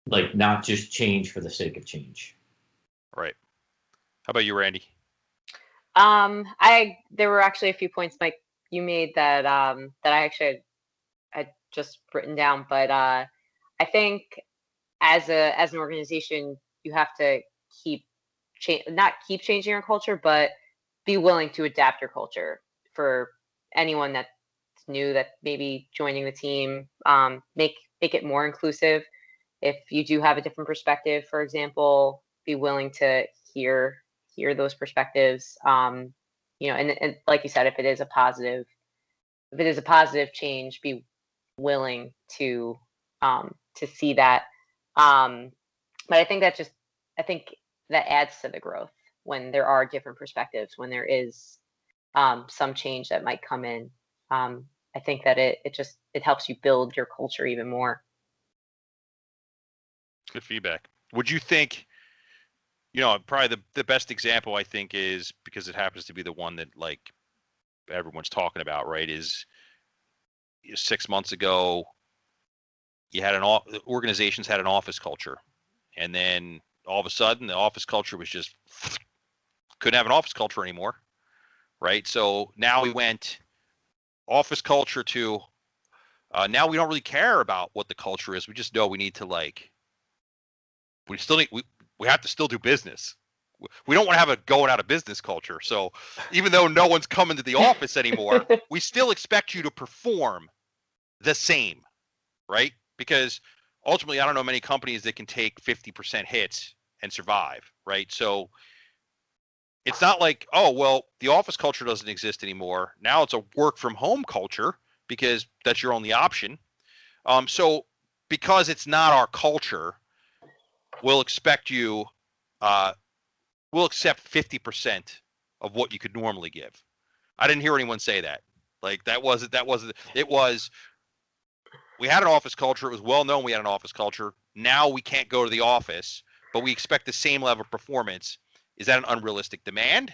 like not just change for the sake of change. Right. How about you, Randy? There were actually a few points, Mike, you made that that I actually had just written down, but I think as an organization, you have to not keep changing your culture, but be willing to adapt your culture for anyone that's new that maybe joining the team. Make it more inclusive. If you do have a different perspective, for example, be willing to hear those perspectives. And like you said, if it is a positive change, be willing to see that. But I think that adds to the growth when there are different perspectives, when there is some change that might come in. I think that it helps you build your culture even more. Good feedback. Would you think, probably the best example I think is, because it happens to be the one that like everyone's talking about, right, is 6 months ago, you had organizations had an office culture, and then all of a sudden the office culture was just couldn't have an office culture anymore, right? So now we went office culture to now we don't really care about what the culture is. We just know we need to we have to still do business. We don't want to have a going out of business culture. So even though no one's coming to the office anymore, we still expect you to perform the same, right? Because ultimately, I don't know many companies that can take 50% hits and survive, right? So it's not like, oh, well, the office culture doesn't exist anymore. Now it's a work from home culture because that's your only option. So because it's not our culture, we'll expect you, we'll accept 50% of what you could normally give. I didn't hear anyone say that. Like it was, we had an office culture. It was well known we had an office culture. Now we can't go to the office, but we expect the same level of performance. Is that an unrealistic demand?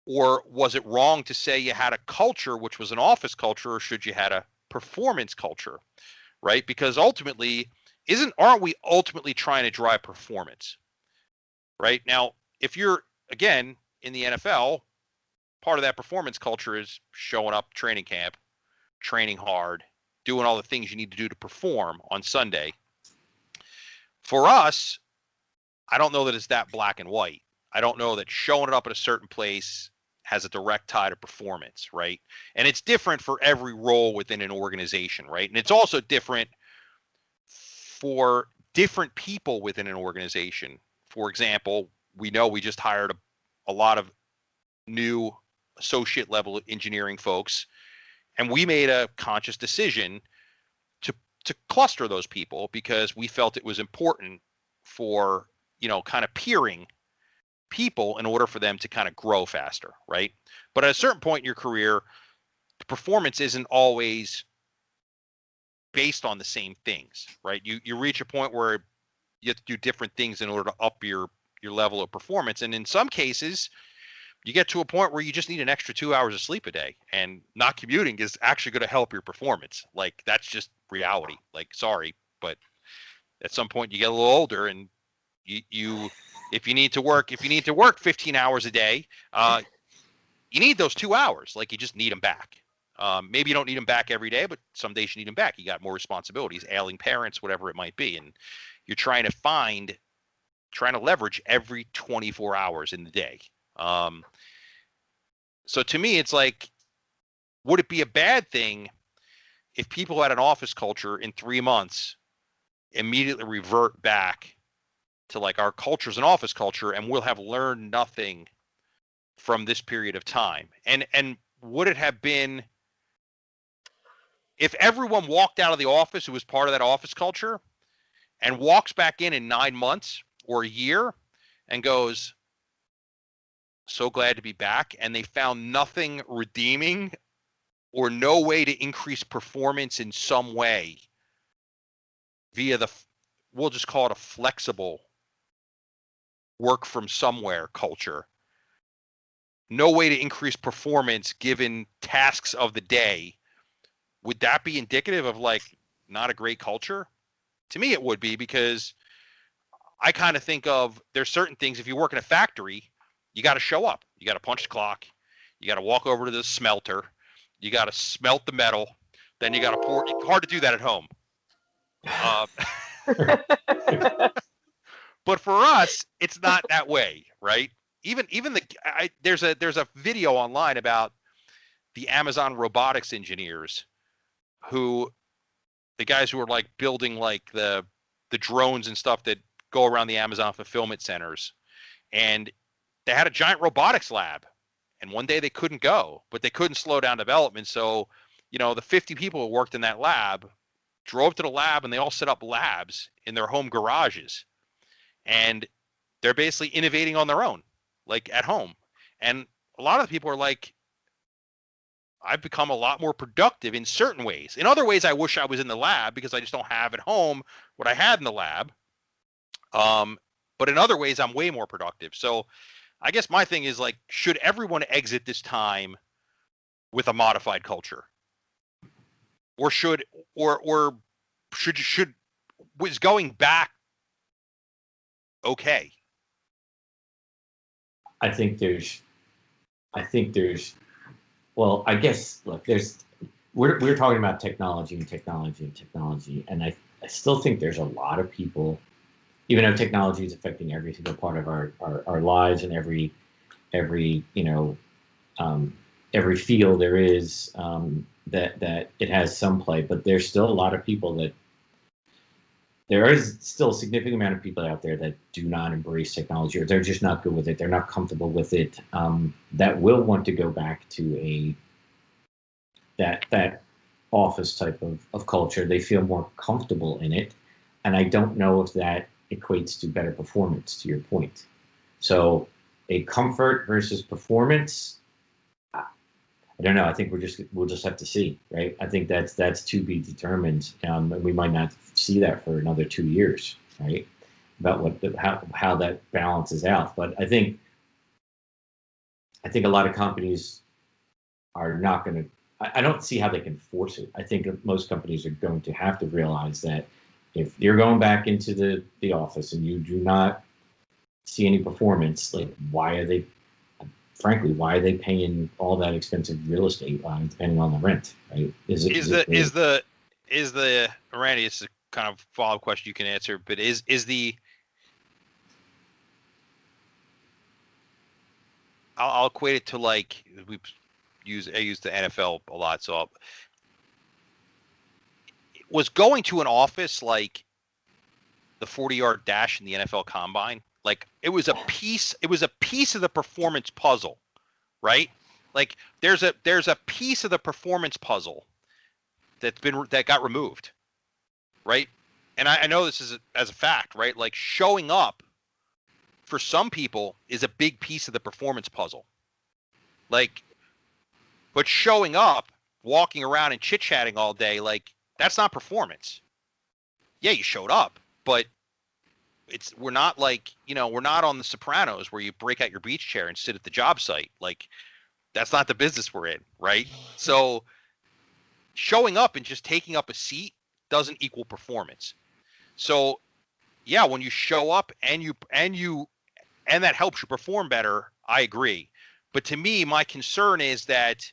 Or was it wrong to say you had a culture which was an office culture, or should you had a performance culture, right? Because ultimately, aren't we ultimately trying to drive performance, right? Now, if you're, again, in the NFL, part of that performance culture is showing up training camp, training hard, doing all the things you need to do to perform on Sunday. For us, I don't know that it's that black and white. I don't know that showing it up at a certain place has a direct tie to performance, right? And it's different for every role within an organization, right? And it's also different for different people within an organization. For example, we know we just hired a lot of new associate level engineering folks, and we made a conscious decision to cluster those people because we felt it was important for, kind of peering people in order for them to kind of grow faster, right? But at a certain point in your career, the performance isn't always based on the same things, right? You reach a point where you have to do different things in order to up your level of performance, and in some cases, you get to a point where you just need an extra 2 hours of sleep a day, and not commuting is actually going to help your performance. Like that's just reality. Like, sorry, but at some point you get a little older and You if you need to work 15 hours a day, you need those 2 hours. Like, you just need them back. Maybe you don't need them back every day, but some days you need them back. You got more responsibilities, ailing parents, whatever it might be, and you're trying to leverage every 24 hours in the day. So to me, it's like, would it be a bad thing if people had an office culture in 3 months immediately revert back to like our culture's an office culture, and we'll have learned nothing from this period of time? And would it have been, if everyone walked out of the office who was part of that office culture and walks back in 9 months or a year and goes, so glad to be back, and they found nothing redeeming or no way to increase performance in some way via we'll just call it a flexible work from somewhere culture, no way to increase performance given tasks of the day, would that be indicative of like not a great culture? To me, it would be, because I kind of think of, there's certain things, if you work in a factory, you got to show up. You got to punch the clock. You got to walk over to the smelter. You got to smelt the metal. Then you got to pour. It's hard to do that at home. But for us, it's not that way, right? Even there's a video online about the Amazon robotics engineers, the guys who are like building like the drones and stuff that go around the Amazon fulfillment centers, and they had a giant robotics lab, and one day they couldn't go, but they couldn't slow down development. So, the 50 people who worked in that lab drove to the lab, and they all set up labs in their home garages, and they're basically innovating on their own, like at home. And a lot of the people are like, I've become a lot more productive in certain ways. In other ways, I wish I was in the lab because I just don't have at home what I had in the lab. But in other ways, I'm way more productive. So I guess my thing is like, should everyone exit this time with a modified culture, or should was going back okay? I think there's, well, I guess, look, we're talking about technology, and I still think there's a lot of people, even though technology is affecting every single part of our lives and every every field there is, that it has some play, but there's still a lot of people there is still a significant amount of people out there that do not embrace technology, or they're just not good with it. They're not comfortable with it. That will want to go back to that office type of culture. They feel more comfortable in it. And I don't know if that equates to better performance, to your point. So a comfort versus performance, I don't know. I think we'll just have to see, right? I think that's to be determined, and we might not see that for another 2 years, right? About how that balances out. But I think a lot of companies are not going to. I don't see how they can force it. I think most companies are going to have to realize that if you're going back into the office and you do not see any performance, like why are they paying all that expensive real estate depending on the rent, right? Is the Randy, it's a kind of follow-up question you can answer, but is the I'll equate it to like I use the NFL a lot, so was going to an office like the 40-yard dash in the NFL Combine. Like it was a piece of the performance puzzle, right? Like there's a piece of the performance puzzle that got removed, right? And I know this is as a fact, right? Like showing up for some people is a big piece of the performance puzzle. Like, but showing up, walking around and chit-chatting all day, like that's not performance. Yeah, you showed up, but we're not like, we're not on The Sopranos where you break out your beach chair and sit at the job site. Like that's not the business we're in, right? So showing up and just taking up a seat doesn't equal performance. So yeah, when you show up and that helps you perform better, I agree. But to me, my concern is that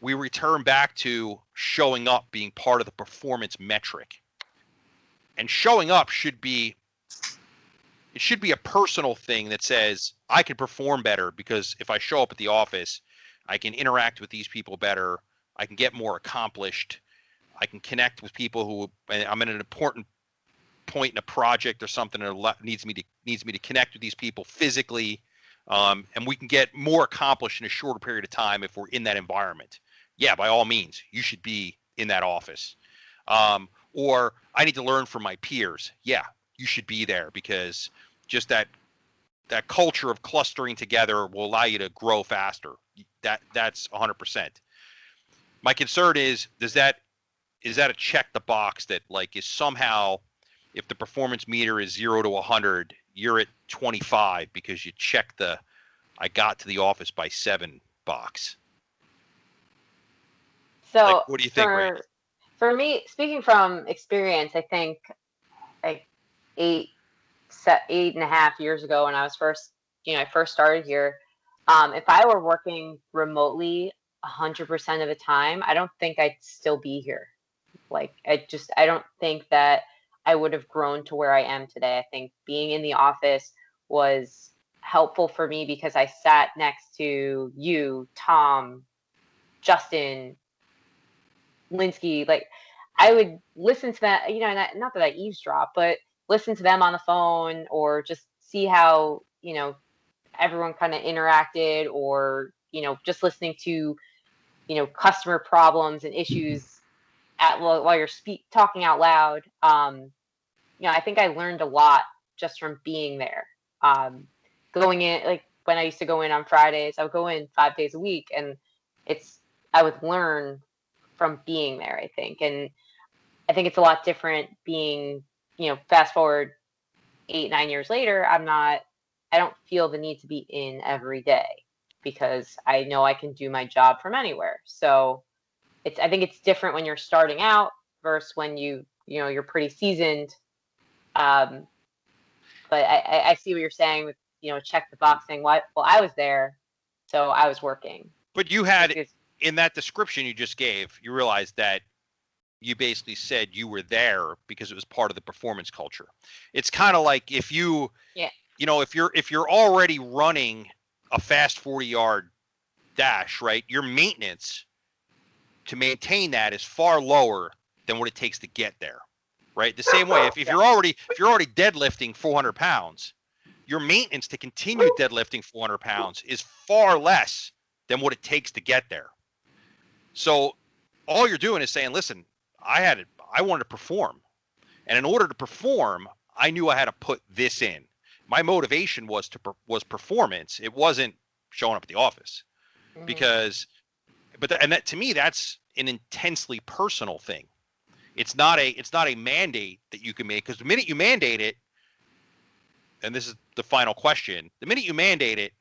we return back to showing up being part of the performance metric. And showing up should be a personal thing that says I can perform better because if I show up at the office, I can interact with these people better, I can get more accomplished, I can connect with people who I'm in an important point in a project or something that needs me to connect with these people physically, and we can get more accomplished in a shorter period of time if we're in that environment. Yeah, by all means, you should be in that office. Or I need to learn from my peers. Yeah, you should be there because just that culture of clustering together will allow you to grow faster. That's 100%. My concern is that a check the box that like is somehow, if the performance meter is 0 to 100, you're at 25 because you checked the I got to the office by 7 box. So like, what do you think, Ray? for me, speaking from experience, I think like 8.5 years ago when I was I first started here, if I were working remotely 100% of the time, I don't think I'd still be here. Like, I don't think that I would have grown to where I am today. I think being in the office was helpful for me because I sat next to you, Tom, Justin, Linsky. Like, I would listen to that, not that I eavesdrop, but listen to them on the phone or just see how, everyone kind of interacted, or, just listening to, customer problems and issues while you're talking out loud. I think I learned a lot just from being there. Going in, like when I used to go in on Fridays, I would go in 5 days a week, and I would learn from being there, I think. And I think it's a lot different being, fast forward 8, 9 years later, I don't feel the need to be in every day because I know I can do my job from anywhere. So I think it's different when you're starting out versus when you're pretty seasoned. But I see what you're saying with, check the box thing. Well, I was there, so I was working. But you had, in that description you just gave, you realized that you basically said you were there because it was part of the performance culture. It's kind of like if you, if you're already running a fast 40-yard dash, right? Your maintenance to maintain that is far lower than what it takes to get there, right? The same way, if you're already deadlifting 400 pounds, your maintenance to continue deadlifting 400 pounds is far less than what it takes to get there. So all you're doing is saying, listen, I wanted to perform. And in order to perform, I knew I had to put this in. My motivation was performance. It wasn't showing up at the office. Because, that to me, that's an intensely personal thing. It's not a mandate that you can make, because the minute you mandate it, and this is the final question, the minute you mandate it,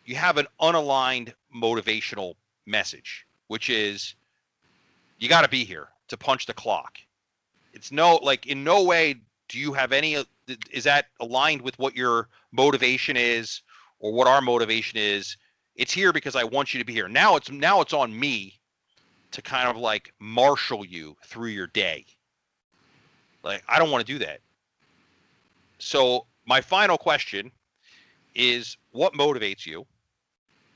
you have an unaligned motivational message, which is you got to be here to punch the clock. It's in no way do you have is that aligned with what your motivation is or what our motivation is. It's here because I want you to be here. Now it's on me to kind of like marshal you through your day. Like, I don't want to do that. So my final question is, what motivates you?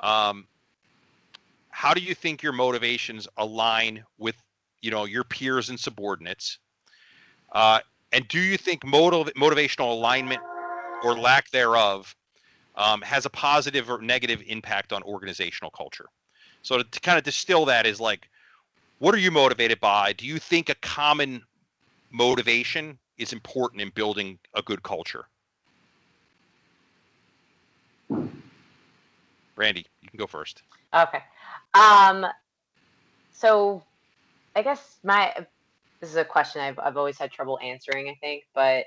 How do you think your motivations align with, your peers and subordinates? And do you think motivational alignment or lack thereof has a positive or negative impact on organizational culture? So to kind of distill that is like, what are you motivated by? Do you think a common motivation is important in building a good culture? Randy, you can go first. Okay. So I guess this is a question I've always had trouble answering, I think, but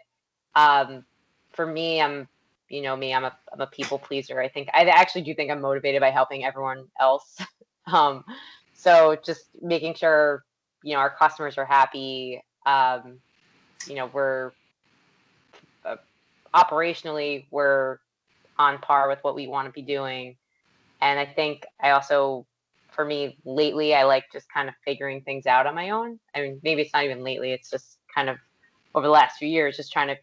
for me, I'm a people pleaser. I actually do think I'm motivated by helping everyone else. So just making sure, our customers are happy. we're operationally, we're on par with what we want to be doing. And I think for me, lately, I like just kind of figuring things out on my own. I mean, maybe it's not even lately, it's just kind of over the last few years, just trying to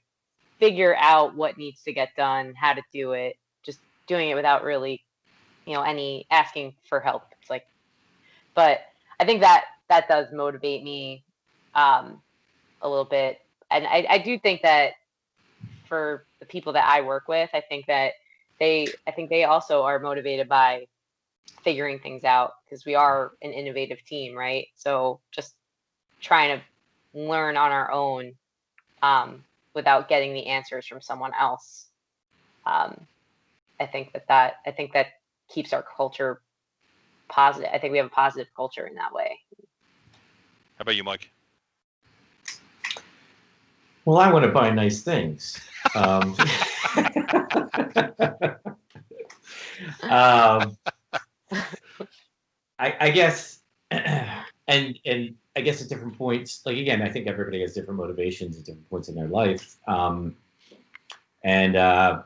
figure out what needs to get done, how to do it, just doing it without really, any asking for help. It's like, but I think that does motivate me a little bit. And I do think that for the people that I work with, I think they also are motivated by figuring things out, because we are an innovative team, right? So just trying to learn on our own without getting the answers from someone else. I think that keeps our culture positive. I think we have a positive culture in that way. How about you, Mike? Well, I want to buy nice things. I guess, and I guess at different points, like again, I think everybody has different motivations at different points in their life. And I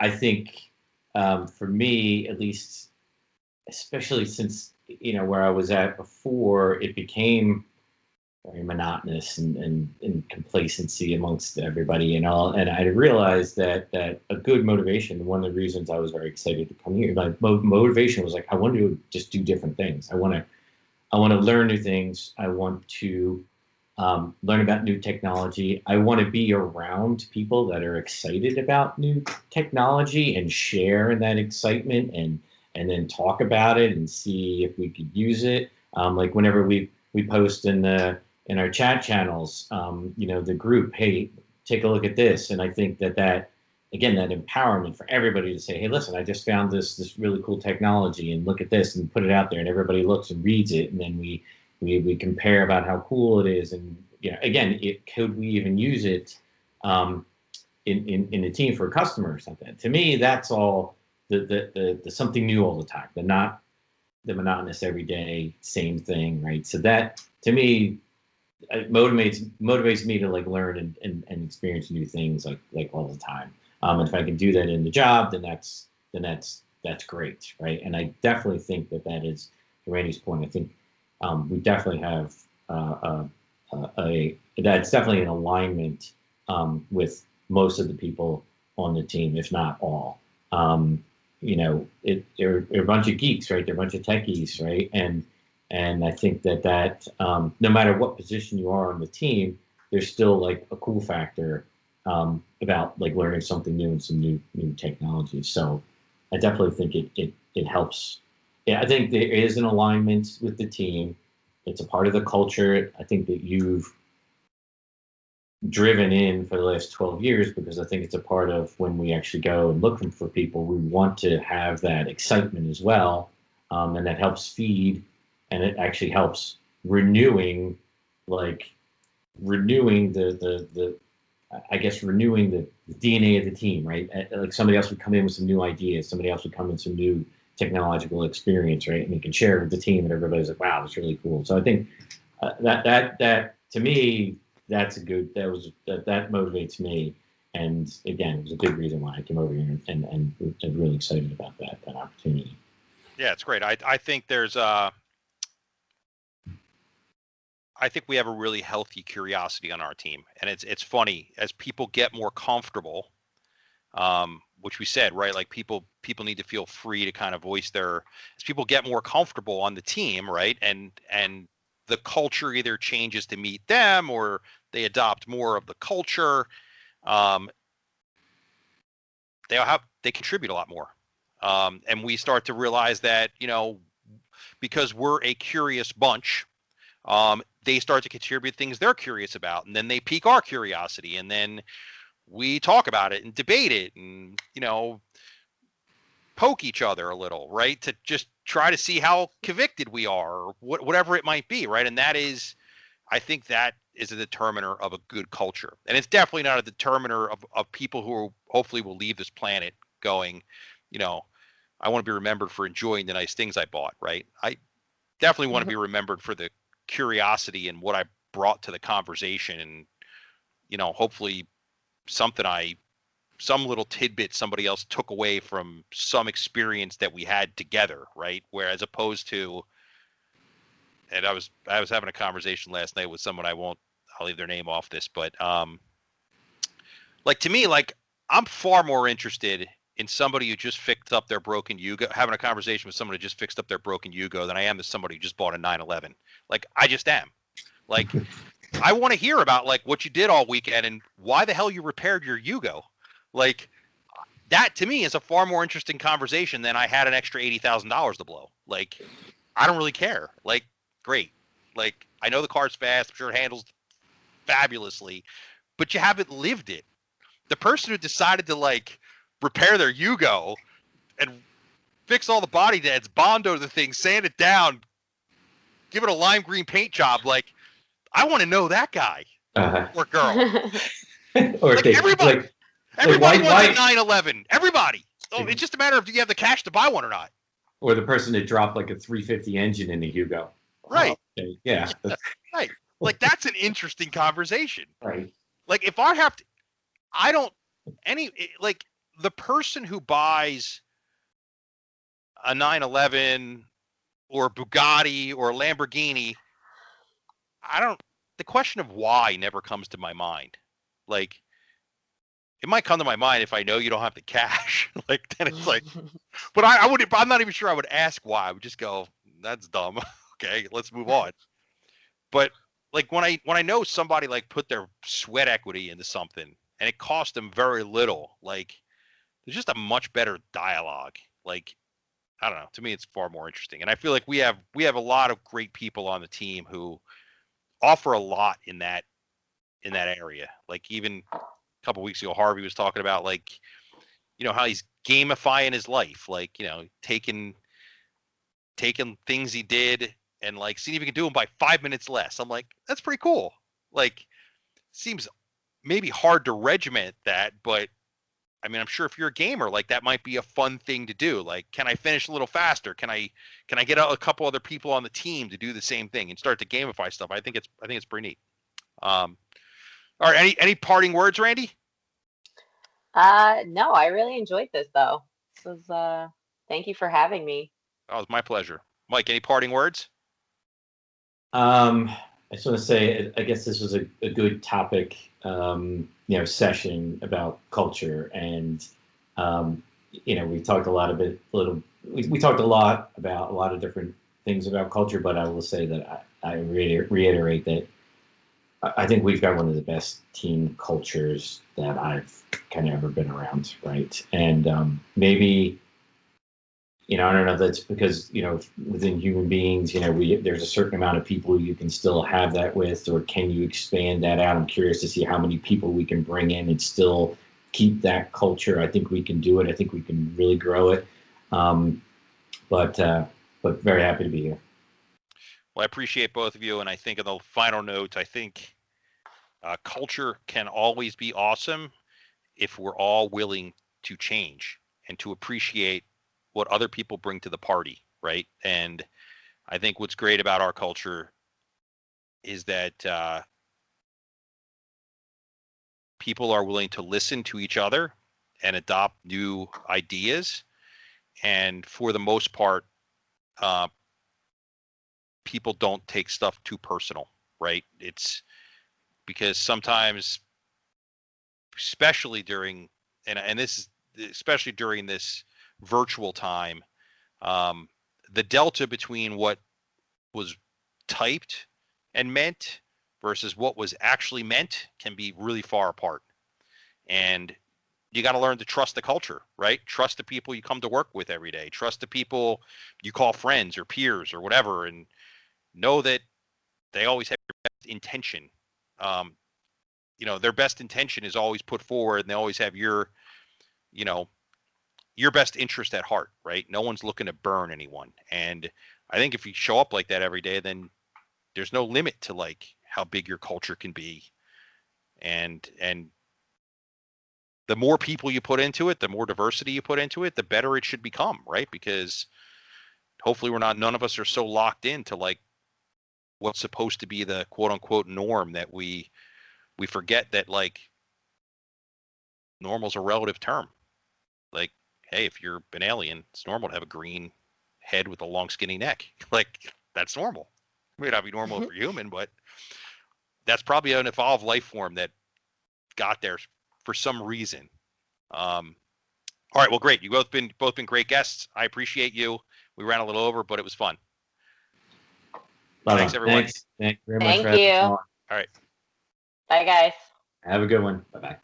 think for me, at least, especially since, where I was at before, it became very monotonous and complacency amongst everybody and all. And I realized that a good motivation, one of the reasons I was very excited to come here, my motivation was like, I want to just do different things. I want to learn new things. I want to learn about new technology. I want to be around people that are excited about new technology and share in that excitement and then talk about it and see if we could use it. Like whenever we post in our chat channels, the group, hey, take a look at this. And I think that again, that empowerment for everybody to say, hey, listen, I just found this really cool technology and look at this and put it out there, and everybody looks and reads it. And then we compare about how cool it is. And, again, could we even use it in a team for a customer or something? To me, that's all the something new all the time, not the monotonous everyday same thing, right? So that, to me, it motivates me to like learn and experience new things like all the time. And if I can do that in the job, then that's great, right? And I definitely think that is, to Randy's point, I think we definitely have that's definitely in alignment with most of the people on the team, if not all. They're a bunch of geeks, right? They're a bunch of techies, right? And I think that no matter what position you are on the team, there's still like a cool factor about like learning something new and some new technology. So I definitely think it helps. Yeah, I think there is an alignment with the team. It's a part of the culture. I think that you've driven in for the last 12 years, because I think it's a part of when we actually go and look for people, we want to have that excitement as well. And that helps feed, and it actually helps renewing the I guess renewing the DNA of the team, right? Like somebody else would come in with some new ideas, somebody else would come in with some new technological experience, right? And you can share it with the team, and everybody's like, "Wow, that's really cool." So I think that to me, that motivates me. And again, it was a big reason why I came over here and really excited about that opportunity. Yeah, it's great. I think there's I think we have a really healthy curiosity on our team, and it's funny as people get more comfortable, which we said, right? Like people need to feel free to kind of voice as people get more comfortable on the team, right? And the culture either changes to meet them or they adopt more of the culture. They contribute a lot more, and we start to realize that because we're a curious bunch. They start to contribute things they're curious about, and then they pique our curiosity, and then we talk about it and debate it and poke each other a little, right, to just try to see how convicted we are, or whatever it might be, right? And I think that is a determiner of a good culture, and it's definitely not a determiner of people who hopefully will leave this planet going, I want to be remembered for enjoying the nice things I bought, right? I definitely want to be remembered for the curiosity and what I brought to the conversation, and hopefully some little tidbit somebody else took away from some experience that we had together, right? Whereas opposed to, and I was having a conversation last night with someone, I'll leave their name off this, but like to me, like I'm far more interested in somebody who just fixed up their broken Yugo, having a conversation with someone who just fixed up their broken Yugo than I am to somebody who just bought a 911. Like I just am. Like I want to hear about like what you did all weekend and why the hell you repaired your Yugo. Like that to me is a far more interesting conversation than I had an extra $80,000 to blow. Like I don't really care. Like great. Like I know the car's fast. I'm sure it handles fabulously, but you haven't lived it. The person who decided to like repair their Yugo and fix all the body dents, Bondo the thing, sand it down, give it a lime green paint job, like I want to know that guy or girl. Or like everybody, like, everybody why, wants a 911. Everybody. Oh, it's just a matter of do you have the cash to buy one or not. Or the person that dropped like a 350 engine in the Hugo. Right. Oh, okay. Yeah. Right. Like that's an interesting conversation. Right. Like if I have to, I don't like the person who buys a 911 or Bugatti or Lamborghini, the question of why never comes to my mind. Like it might come to my mind if I know you don't have the cash. Like then it's like, but I'm not even sure I would ask why. I would just go, that's dumb. Okay, let's move on. But like when I know somebody like put their sweat equity into something and it cost them very little, like there's just a much better dialogue. Like I don't know. To me, it's far more interesting, and I feel like we have a lot of great people on the team who offer a lot in that area. Like even a couple weeks ago, Harvey was talking about like how he's gamifying his life, like taking things he did and like seeing if he can do them by 5 minutes less. I'm like, that's pretty cool. Like, seems maybe hard to regiment that, but I mean, I'm sure if you're a gamer, like that might be a fun thing to do. Like, can I finish a little faster? Can I get a couple other people on the team to do the same thing and start to gamify stuff? I think it's pretty neat. All right, any parting words, Randy? No, I really enjoyed this though. This was thank you for having me. Oh, it was my pleasure. Mike, any parting words? I just want to say, I guess this was a good topic, session about culture, and we talked a lot about a lot of different things about culture. But I will say that I reiterate that I think we've got one of the best team cultures that I've kind of ever been around, right? And maybe. I don't know if that's because, within human beings, there's a certain amount of people you can still have that with, or can you expand that out? I'm curious to see how many people we can bring in and still keep that culture. I think we can do it. I think we can really grow it. But very happy to be here. Well, I appreciate both of you. And I think in the final note, I think culture can always be awesome if we're all willing to change and to appreciate what other people bring to the party, right? And I think what's great about our culture is that people are willing to listen to each other and adopt new ideas. And for the most part, people don't take stuff too personal, right? It's because sometimes, especially during, and this is especially during this virtual time, the delta between what was typed and meant versus what was actually meant can be really far apart. And you got to learn to trust the culture, right? Trust the people you come to work with every day. Trust the people you call friends or peers or whatever, and know that they always have your best intention. Their best intention is always put forward, and they always have your best interest at heart, right? No one's looking to burn anyone. And I think if you show up like that every day, then there's no limit to like how big your culture can be. And the more people you put into it, the more diversity you put into it, the better it should become, right? Because hopefully none of us are so locked into like what's supposed to be the quote unquote norm that we we forget that like normal's a relative term. Like, hey, if you're an alien, it's normal to have a green head with a long skinny neck. Like, that's normal. It may not be normal if you're human, but that's probably an evolved life form that got there for some reason. All right, well, great. You both been great guests. I appreciate you. We ran a little over, but it was fun. Thanks, everyone. Thanks very much Thank for having you. us on. All right. Bye, guys. Have a good one. Bye-bye.